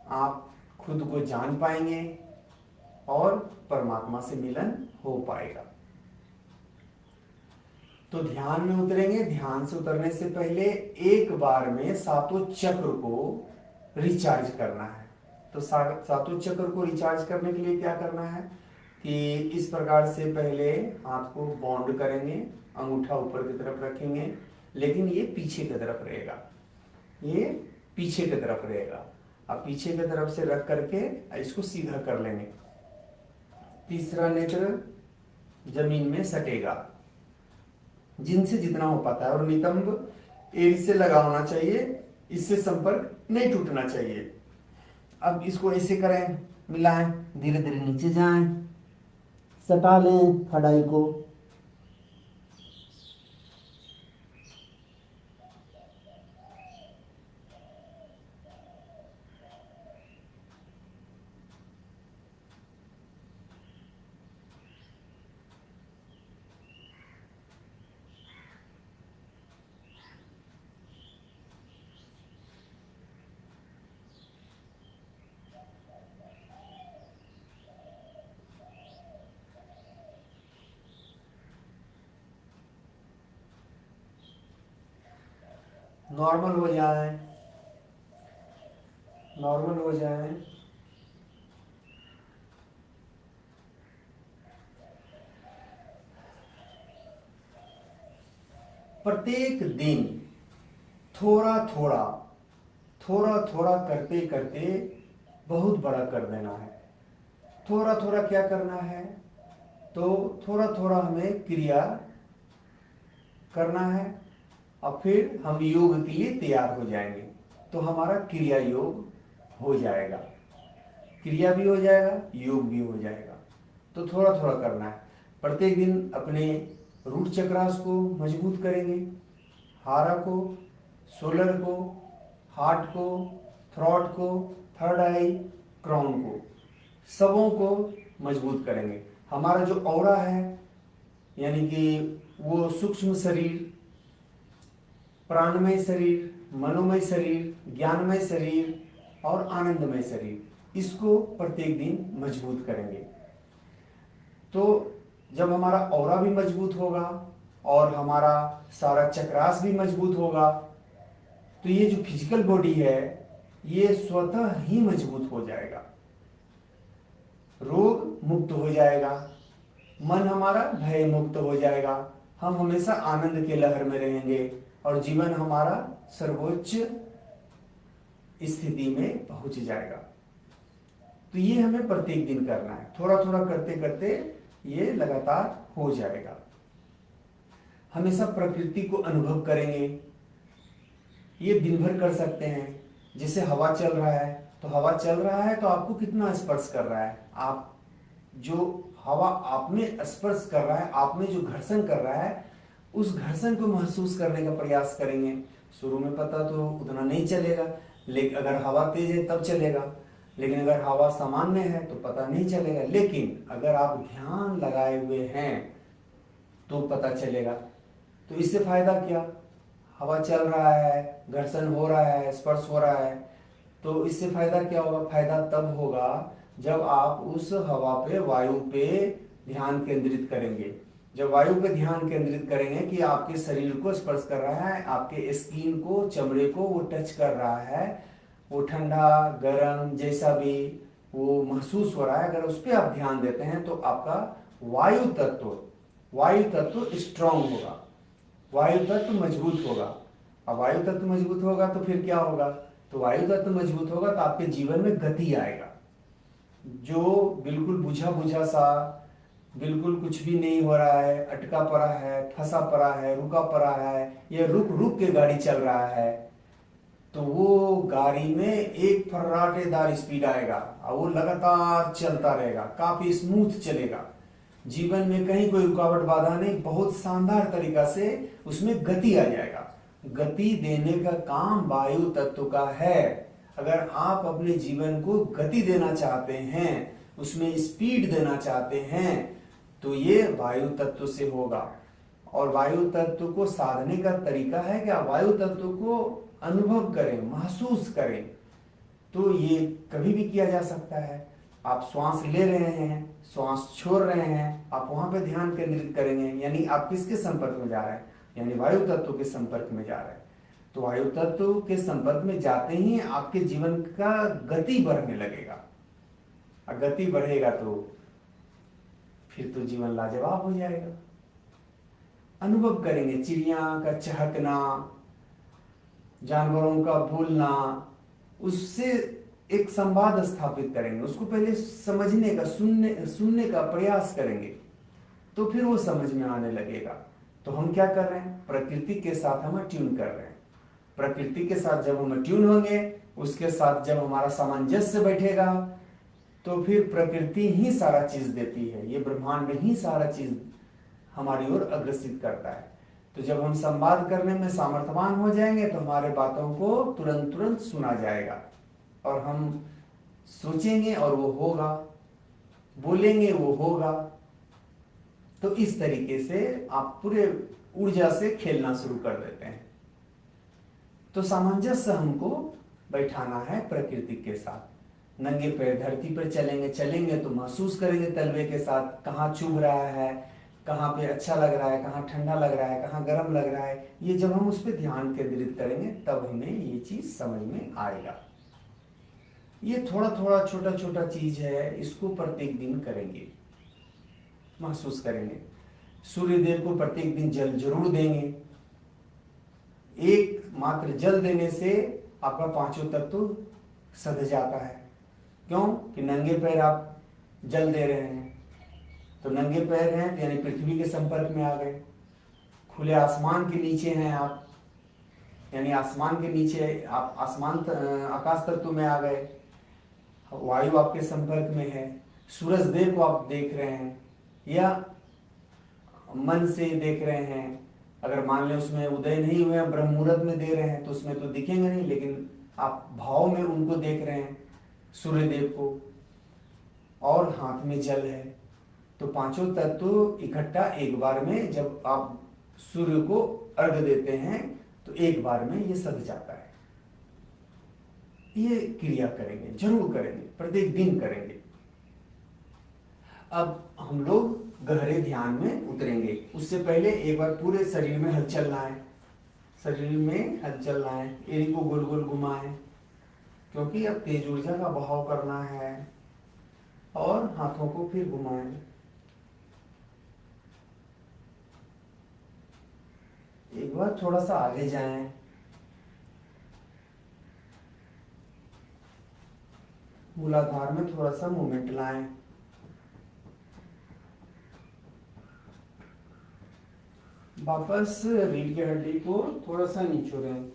Speaker 1: आप खुद को जान पाएंगे और परमात्मा से मिलन हो पाएगा। तो ध्यान में उतरेंगे। ध्यान से उतरने से पहले एक बार में सातों चक्र को रिचार्ज करना है। तो सातों चक्र को रिचार्ज करने के लिए क्या करना है कि इस प्रकार से पहले हाथ को बाउंड करेंगे, अंगूठा ऊपर की तरफ रखेंगे, लेकिन ये पीछे की तरफ रहेगा, ये पीछे की तरफ रहेगा। अब पीछे की तरफ से रख करके इसको सीधा कर लेंगे। तीसरा नेत्र जमीन में सटेगा, जिनसे जितना हो पाता है, और नितंब एड़ी से लगा होना चाहिए, इससे संपर्क नहीं टूटना चाहिए। अब इसको ऐसे करें, मिलाएं, धीरे धीरे नीचे जाएं, सटा लें फड़ाई को। नॉर्मल हो जाए, नॉर्मल हो जाए। प्रत्येक दिन थोड़ा थोड़ा थोड़ा थोड़ा करते करते बहुत बड़ा कर देना है। थोड़ा थोड़ा क्या करना है, तो थोड़ा थोड़ा हमें क्रिया करना है, और फिर हम योग के लिए तैयार हो जाएंगे। तो हमारा क्रिया योग हो जाएगा, क्रिया भी हो जाएगा, योग भी हो जाएगा। तो थोड़ा थोड़ा करना है। प्रत्येक दिन अपने रूट चक्रास को मजबूत करेंगे, हारा को, सोलर को, हार्ट को, थ्रॉट को, थर्ड आई, क्राउन को, सबों को मजबूत करेंगे। हमारा जो ऑरा है, यानी कि वो सूक्ष्म शरीर, प्राणमय शरीर, मनोमय शरीर, ज्ञानमय शरीर और आनंदमय शरीर, इसको प्रत्येक दिन मजबूत करेंगे। तो जब हमारा ऑरा भी मजबूत होगा और हमारा सारा चक्रास भी मजबूत होगा, तो ये जो फिजिकल बॉडी है ये स्वतः ही मजबूत हो जाएगा, रोग मुक्त हो जाएगा, मन हमारा भय मुक्त हो जाएगा, हम हमेशा आनंद के लहर में रहेंगे और जीवन हमारा सर्वोच्च स्थिति में पहुंच जाएगा। तो ये हमें प्रत्येक दिन करना है। थोड़ा थोड़ा करते करते ये लगातार हो जाएगा। हमेशा प्रकृति को अनुभव करेंगे, ये दिन भर कर सकते हैं। जैसे हवा चल रहा है, तो हवा चल रहा है तो आपको कितना स्पर्श कर रहा है, आप जो हवा आप में स्पर्श कर रहा है, आप में जो घर्षण कर रहा है, उस घर्षण को महसूस करने का प्रयास करेंगे। शुरू में पता तो उतना नहीं चलेगा, लेकिन अगर हवा तेज है तब चलेगा, लेकिन अगर हवा सामान्य है तो पता नहीं चलेगा। लेकिन अगर आप ध्यान लगाए हुए हैं तो पता चलेगा। तो इससे फायदा क्या, हवा चल रहा है, घर्षण हो रहा है, स्पर्श हो रहा है, तो इससे फायदा क्या होगा, फायदा तब होगा जब आप उस हवा पे, वायु पे ध्यान केंद्रित करेंगे। जब वायु पे ध्यान केंद्रित करेंगे कि आपके शरीर को स्पर्श कर रहा है, आपके स्किन को, चमड़े को वो टच कर रहा है, वो ठंडा गर्म जैसा भी वो महसूस हो रहा है, अगर उस पर आप ध्यान देते हैं तो आपका वायु तत्व स्ट्रांग होगा, वायु तत्व मजबूत होगा। अब वायु तत्व मजबूत होगा तो फिर क्या होगा, तो वायु तत्व मजबूत होगा तो आपके जीवन में गति आएगा। जो बिल्कुल बुझा बुझा सा, बिल्कुल कुछ भी नहीं हो रहा है, अटका पड़ा है, फंसा पड़ा है, रुका पड़ा है, या रुक रुक के गाड़ी चल रहा है, तो वो गाड़ी में एक फर्राटेदार स्पीड आएगा और वो लगातार चलता रहेगा, काफी स्मूथ चलेगा। जीवन में कहीं कोई रुकावट बाधा नहीं, बहुत शानदार तरीका से उसमें गति आ जाएगा। गति देने का काम वायु तत्व का है। अगर आप अपने जीवन को गति देना चाहते हैं, उसमें स्पीड देना चाहते हैं, तो ये वायु तत्व से होगा। और वायु तत्व को साधने का तरीका है कि आप वायु तत्व को अनुभव करें, महसूस करें। तो ये कभी भी किया जा सकता है। आप श्वास ले रहे हैं, श्वास छोड़ रहे हैं, आप वहां पे ध्यान केंद्रित करेंगे, यानी आप किसके संपर्क में जा रहे हैं, यानी वायु तत्व के संपर्क में जा रहे हैं। तो वायु तत्व के संपर्क में जाते ही आपके जीवन का गति बढ़ने लगेगा। और गति बढ़ेगा तो फिर तो जीवन लाजवाब हो जाएगा। अनुभव करेंगे चिड़िया का चहकना, जानवरों का बोलना, उससे एक संवाद स्थापित करेंगे। उसको पहले समझने का, सुनने का प्रयास करेंगे, तो फिर वो समझ में आने लगेगा। तो हम क्या कर रहे हैं? प्रकृति के साथ हम ट्यून कर रहे हैं। प्रकृति के साथ जब हम ट्यून होंगे, उसके साथ जब हमारा सामंजस्य बैठेगा, तो फिर प्रकृति ही सारा चीज देती है। ये ब्रह्मांड ही सारा चीज हमारी ओर अग्रसित करता है। तो जब हम संवाद करने में सामर्थ्यवान हो जाएंगे, तो हमारे बातों को तुरंत तुरंत सुना जाएगा, और हम सोचेंगे और वो होगा, बोलेंगे वो होगा। तो इस तरीके से आप पूरे ऊर्जा से खेलना शुरू कर देते हैं। तो सामंजस्य हमको बैठाना है प्रकृति के साथ। नंगे पैर धरती पर चलेंगे तो महसूस करेंगे तलवे के साथ कहाँ चुभ रहा है, कहाँ पे अच्छा लग रहा है, कहाँ ठंडा लग रहा है, कहाँ गर्म लग रहा है। ये जब हम उस पर ध्यान केंद्रित करेंगे, तब हमें ये चीज समझ में आएगा। ये थोड़ा थोड़ा छोटा छोटा चीज है, इसको प्रत्येक दिन करेंगे, महसूस करेंगे। सूर्य देव को प्रत्येक दिन जल जरूर देंगे। एक मात्र जल देने से आपका पांचों तत्व सध जाता है। क्यों? कि नंगे पैर आप जल दे रहे हैं, तो नंगे पैर हैं तो यानी पृथ्वी के संपर्क में आ गए। खुले आसमान के नीचे हैं आप, यानी आसमान के नीचे आप आकाश तत्व में आ गए। वायु आपके संपर्क में है। सूरज देव को आप देख रहे हैं, या मन से देख रहे हैं। अगर मान लें उसमें उदय नहीं हुए, ब्रह्म मुहूर्त में दे रहे हैं, तो उसमें तो दिखेंगे नहीं, लेकिन आप भाव में उनको देख रहे हैं, सूर्य देव को। और हाथ में जल है। तो पांचों तत्व इकट्ठा एक बार में जब आप सूर्य को अर्घ देते हैं, तो एक बार में ये सध जाता है। ये क्रिया करेंगे, जरूर करेंगे, प्रत्येक दिन करेंगे। अब हम लोग गहरे ध्यान में उतरेंगे। उससे पहले एक बार पूरे शरीर में हलचल लाएं, शरीर में हलचल लाएं, एड़ी को गोल गोल घुमाएं, क्योंकि अब तेज ऊर्जा का बहाव करना है। और हाथों को फिर घुमाएं। एक बार थोड़ा सा आगे जाएं, मूलाधार में थोड़ा सा मूवमेंट लाएं। वापस रीढ़ की हड्डी को थोड़ा सा निचोड़ें।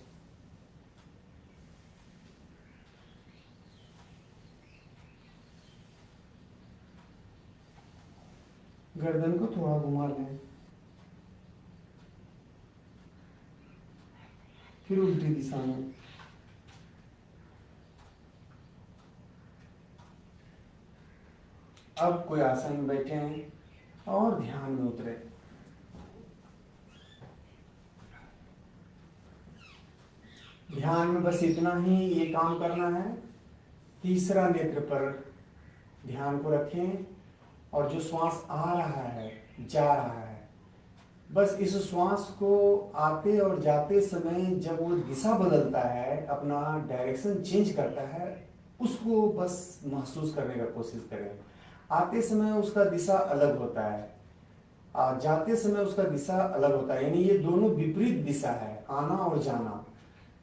Speaker 1: गर्दन को थोड़ा घुमा लें। फिर उल्टी दिशा में। अब कोई आसन में बैठे हैं और ध्यान में उतरे। ध्यान में बस इतना ही ये काम करना है। तीसरा नेत्र पर ध्यान को रखें, और जो श्वास आ रहा है, जा रहा है, बस इस श्वास को आते और जाते समय जब वो दिशा बदलता है, अपना डायरेक्शन चेंज करता है, उसको बस महसूस करने का कोशिश करें। आते समय उसका दिशा अलग होता है, जाते समय उसका दिशा अलग होता है, यानी ये दोनों विपरीत दिशा है, आना और जाना।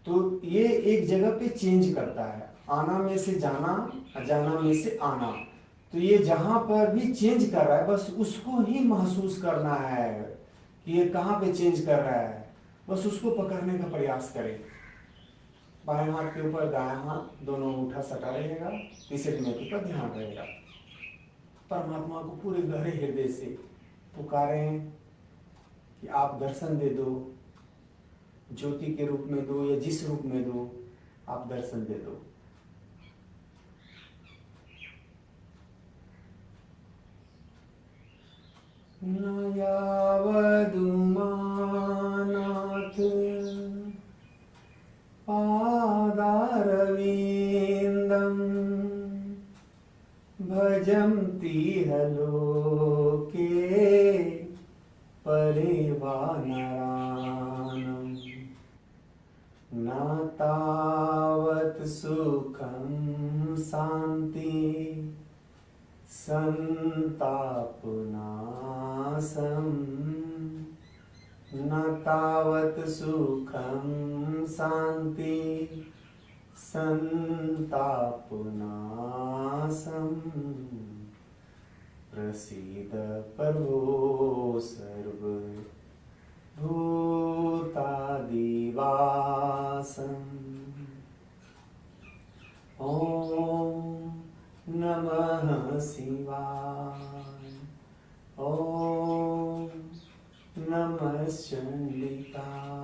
Speaker 1: तो ये एक जगह पे चेंज करता है, आना में से जाना, जाना में से आना। तो ये जहां पर भी चेंज कर रहा है, बस उसको ही महसूस करना है कि ये कहाँ पे चेंज कर रहा है। बस उसको पकड़ने का प्रयास करें। बाएं हाथ के ऊपर दायां हाथ दोनों अंगूठा सटा रहेगा, तीसरे नेत्र पर ध्यान रहेगा। परमात्मा को पूरे गहरे हृदय से पुकारें कि आप दर्शन दे दो, ज्योति के रूप में दो या जिस रूप में दो, आप दर्शन दे दो। न यावदुमानाथ पादारविन्दं भजन्ति लोके परिवानरानम्। संतापनाशं न तावत् सुखं शान्ति संतापनाशं प्रसीद प्रभो सर्वभूतादिवासम् ॐ नमः शिवाय। ॐ नमः चण्डिकाय।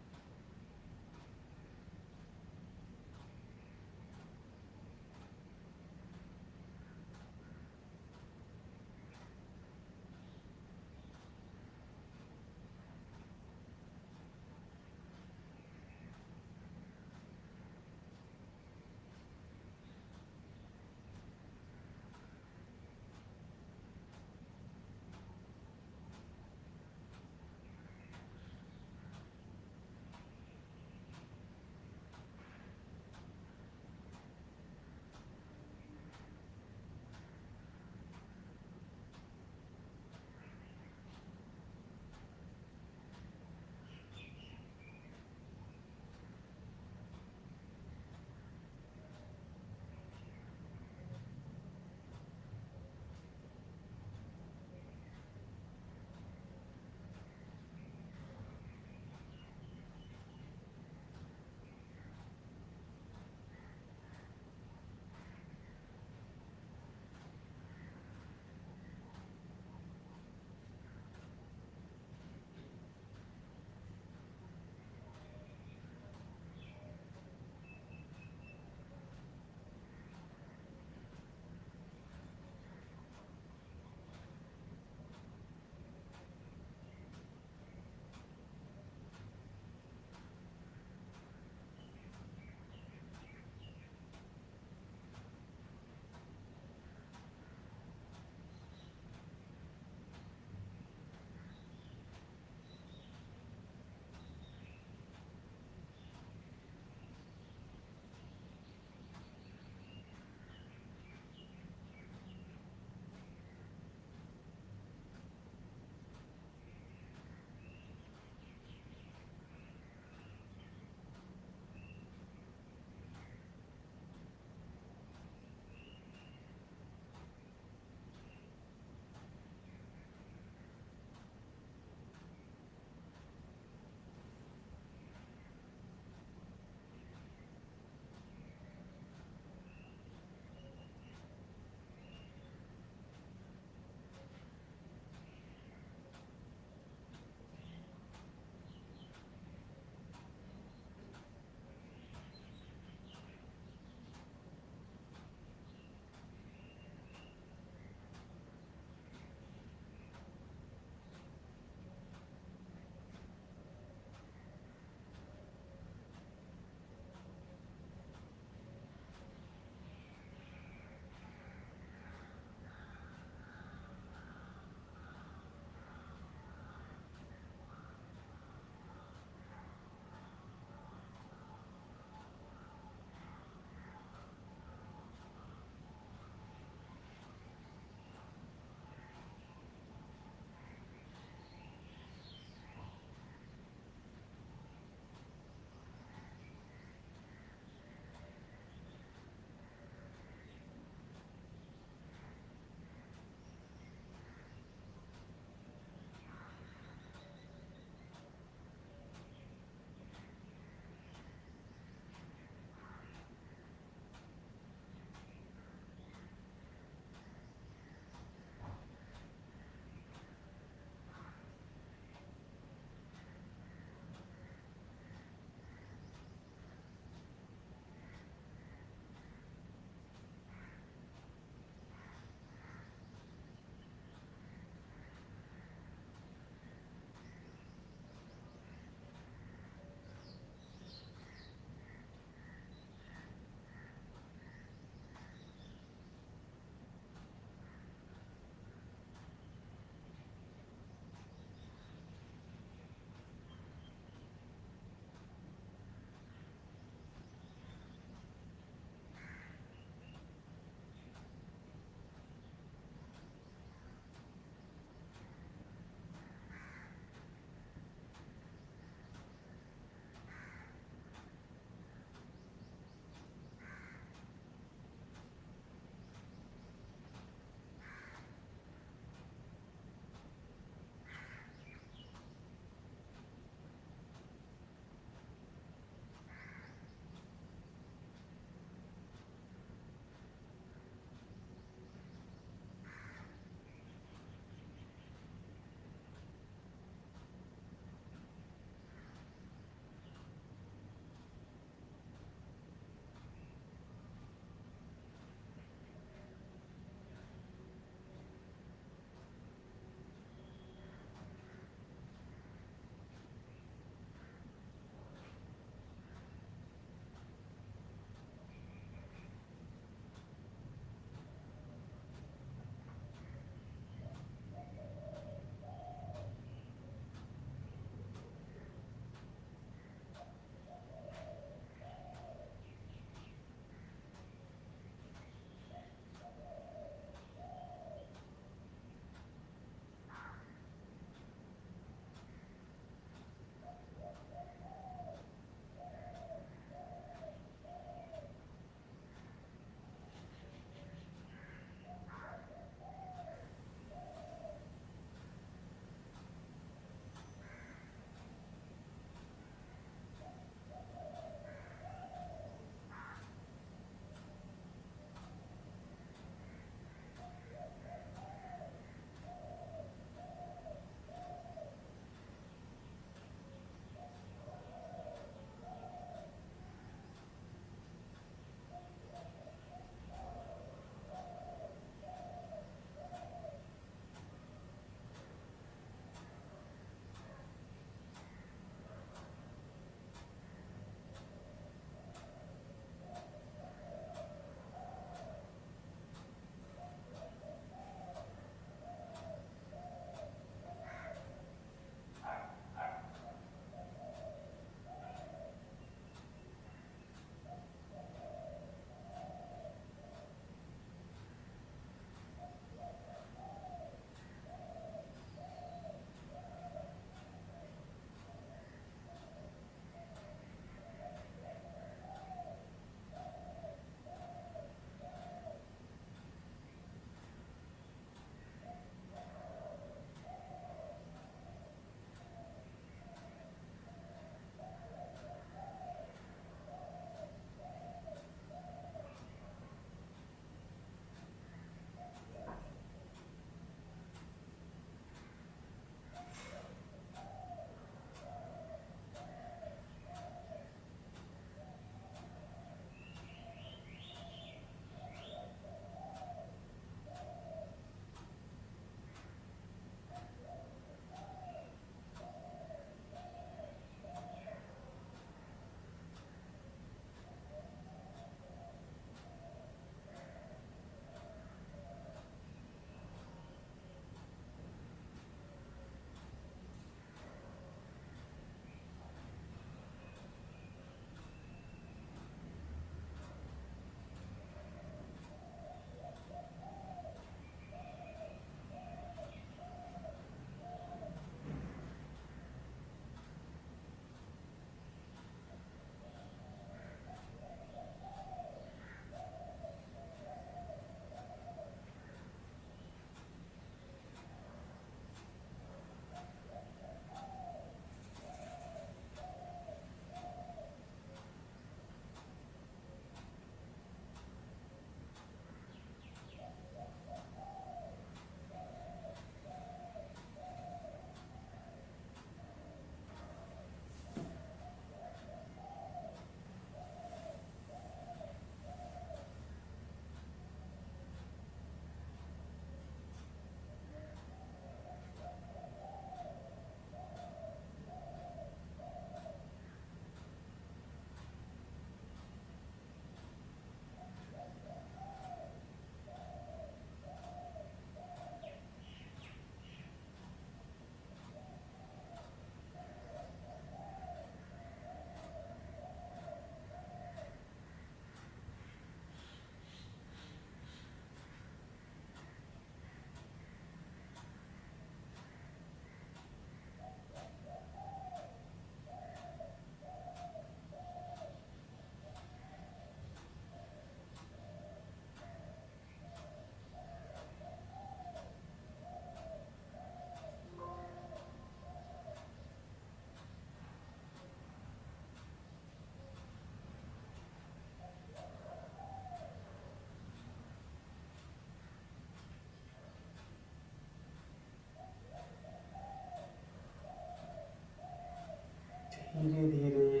Speaker 1: धीरे धीरे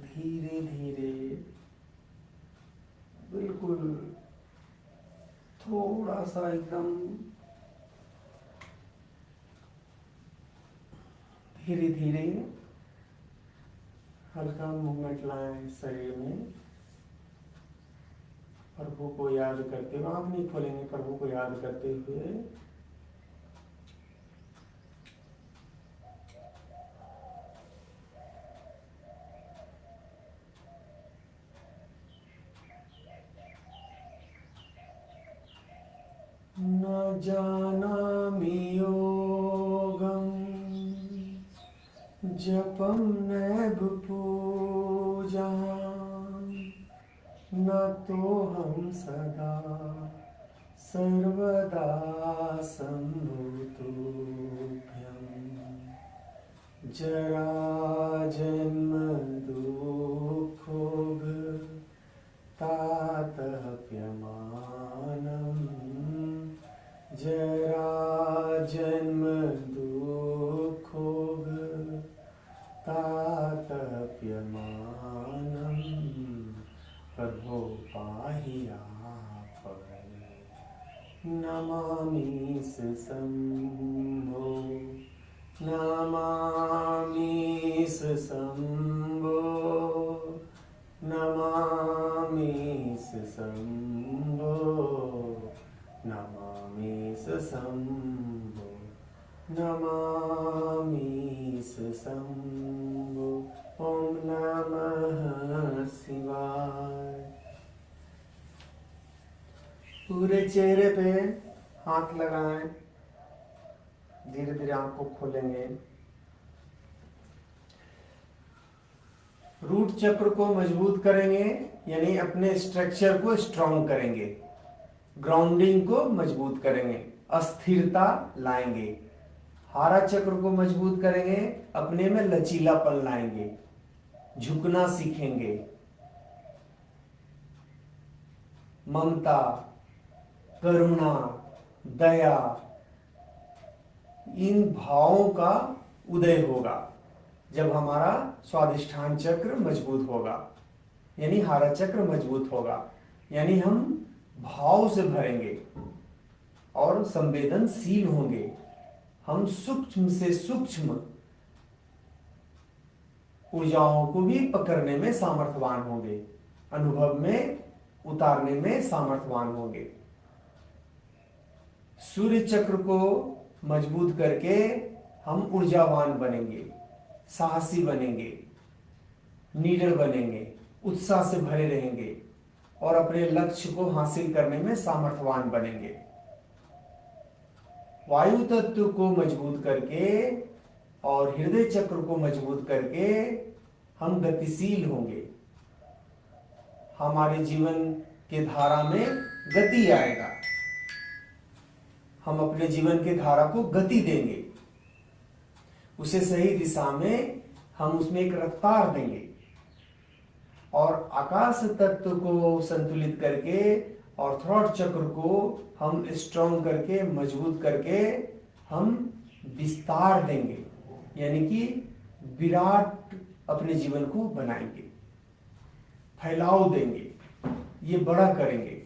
Speaker 1: धीरे धीरे बिल्कुल थोड़ा सा एकदम धीरे धीरे हल्का मूवमेंट लाएं शरीर में। प्रभु को याद करते हुए, आँख नहीं खोलेंगे, प्रभु को याद करते हुए न जानामि योगं जपं नैव पूजां न तोऽहं सदा सर्वदा सम्भूतोऽभ्यं जरा जन्म दुःखोग तातप्यमानं जरा जन्म दुःखोग तातप्यमानं प्रभो पाहि आपः नमामि शम्भो नमामि शम्भो नमामि शम्भो नमामि शम्भो नमामि शम्भो। ओम नमः शिवाय। पूरे चेहरे पे हाथ लगाएं, धीरे धीरे आंख को खोलेंगे। रूट चक्र को मजबूत करेंगे, यानी अपने स्ट्रक्चर को स्ट्रॉन्ग करेंगे, ग्राउंडिंग को मजबूत करेंगे, अस्थिरता लाएंगे। हारा चक्र को मजबूत करेंगे, अपने में लचीलापन लाएंगे, झुकना सीखेंगे, ममता, करुणा, दया, इन भावों का उदय होगा जब हमारा स्वादिष्ठान चक्र मजबूत होगा, यानी हारा चक्र मजबूत होगा, यानी हम भाव से भरेंगे और संवेदनशील होंगे। हम सूक्ष्म से सूक्ष्म ऊर्जाओं को भी पकड़ने में सामर्थ्यवान होंगे, अनुभव में उतारने में सामर्थ्यवान होंगे। सूर्य चक्र को मजबूत करके हम ऊर्जावान बनेंगे, साहसी बनेंगे, निडर बनेंगे, उत्साह से भरे रहेंगे और अपने लक्ष्य को हासिल करने में सामर्थ्यवान बनेंगे। वायु तत्व को मजबूत करके और हृदय चक्र को मजबूत करके हम गतिशील होंगे, हमारे जीवन के धारा में गति आएगा, हम अपने जीवन के धारा को गति देंगे, उसे सही दिशा में हम उसमें एक रफ्तार देंगे और आकाश तत्व को संतुलित करके और थ्रॉट चक्र को हम स्ट्रॉन्ग करके मजबूत करके हम विस्तार देंगे, यानी कि विराट अपने जीवन को बनाएंगे, फैलाव देंगे, ये बड़ा करेंगे।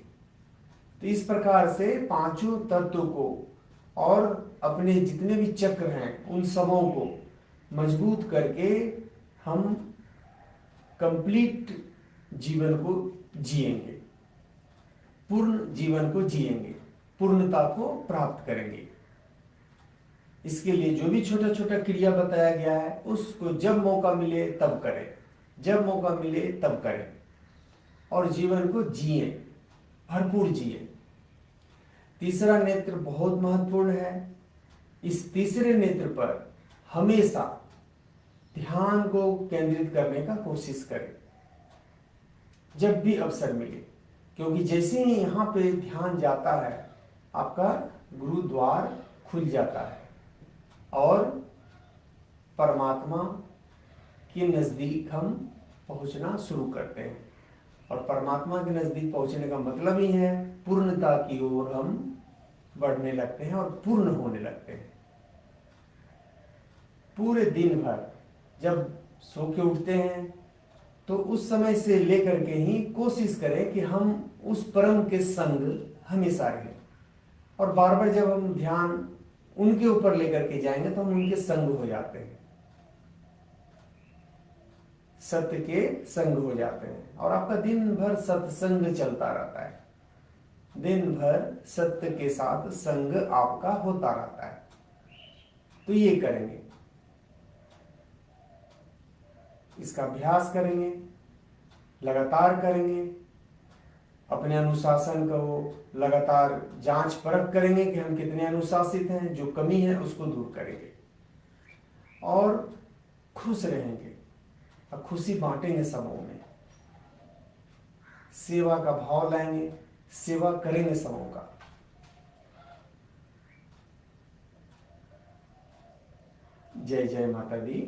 Speaker 1: तो इस प्रकार से पांचों तत्वों को और अपने जितने भी चक्र हैं उन सबों को मजबूत करके हम कंप्लीट जीवन को जिएंगे, पूर्ण जीवन को जिएंगे, पूर्णता को प्राप्त करेंगे। इसके लिए जो भी छोटा छोटा क्रिया बताया गया है उसको जब मौका मिले तब करें, जब मौका मिले तब करें और जीवन को जिए, भरपूर जिए। तीसरा नेत्र बहुत महत्वपूर्ण है। इस तीसरे नेत्र पर हमेशा ध्यान को केंद्रित करने का कोशिश करें जब भी अवसर मिले, क्योंकि जैसे ही यहाँ पे ध्यान जाता है आपका गुरुद्वार खुल जाता है और परमात्मा के नजदीक हम पहुंचना शुरू करते हैं। और परमात्मा के नजदीक पहुंचने का मतलब ही है पूर्णता की ओर हम बढ़ने लगते हैं और पूर्ण होने लगते हैं। पूरे दिन भर जब सो के उठते हैं तो उस समय से लेकर के ही कोशिश करें कि हम उस परम के संग हमेशा रहें। और बार बार जब हम ध्यान उनके ऊपर लेकर के जाएंगे तो हम उनके संग हो जाते हैं, सत्य के संग हो जाते हैं। और आपका दिन भर सत्संग चलता रहता है, दिन भर सत्य के साथ संग आपका होता रहता है। तो ये करेंगे, इसका अभ्यास करेंगे, लगातार करेंगे, अपने अनुशासन को लगातार जांच परख करेंगे कि हम कितने अनुशासित हैं, जो कमी है उसको दूर करेंगे और खुश रहेंगे और खुशी बांटेंगे सबों में, सेवा का भाव लाएंगे, सेवा करेंगे सबों का। जय जय माता दी।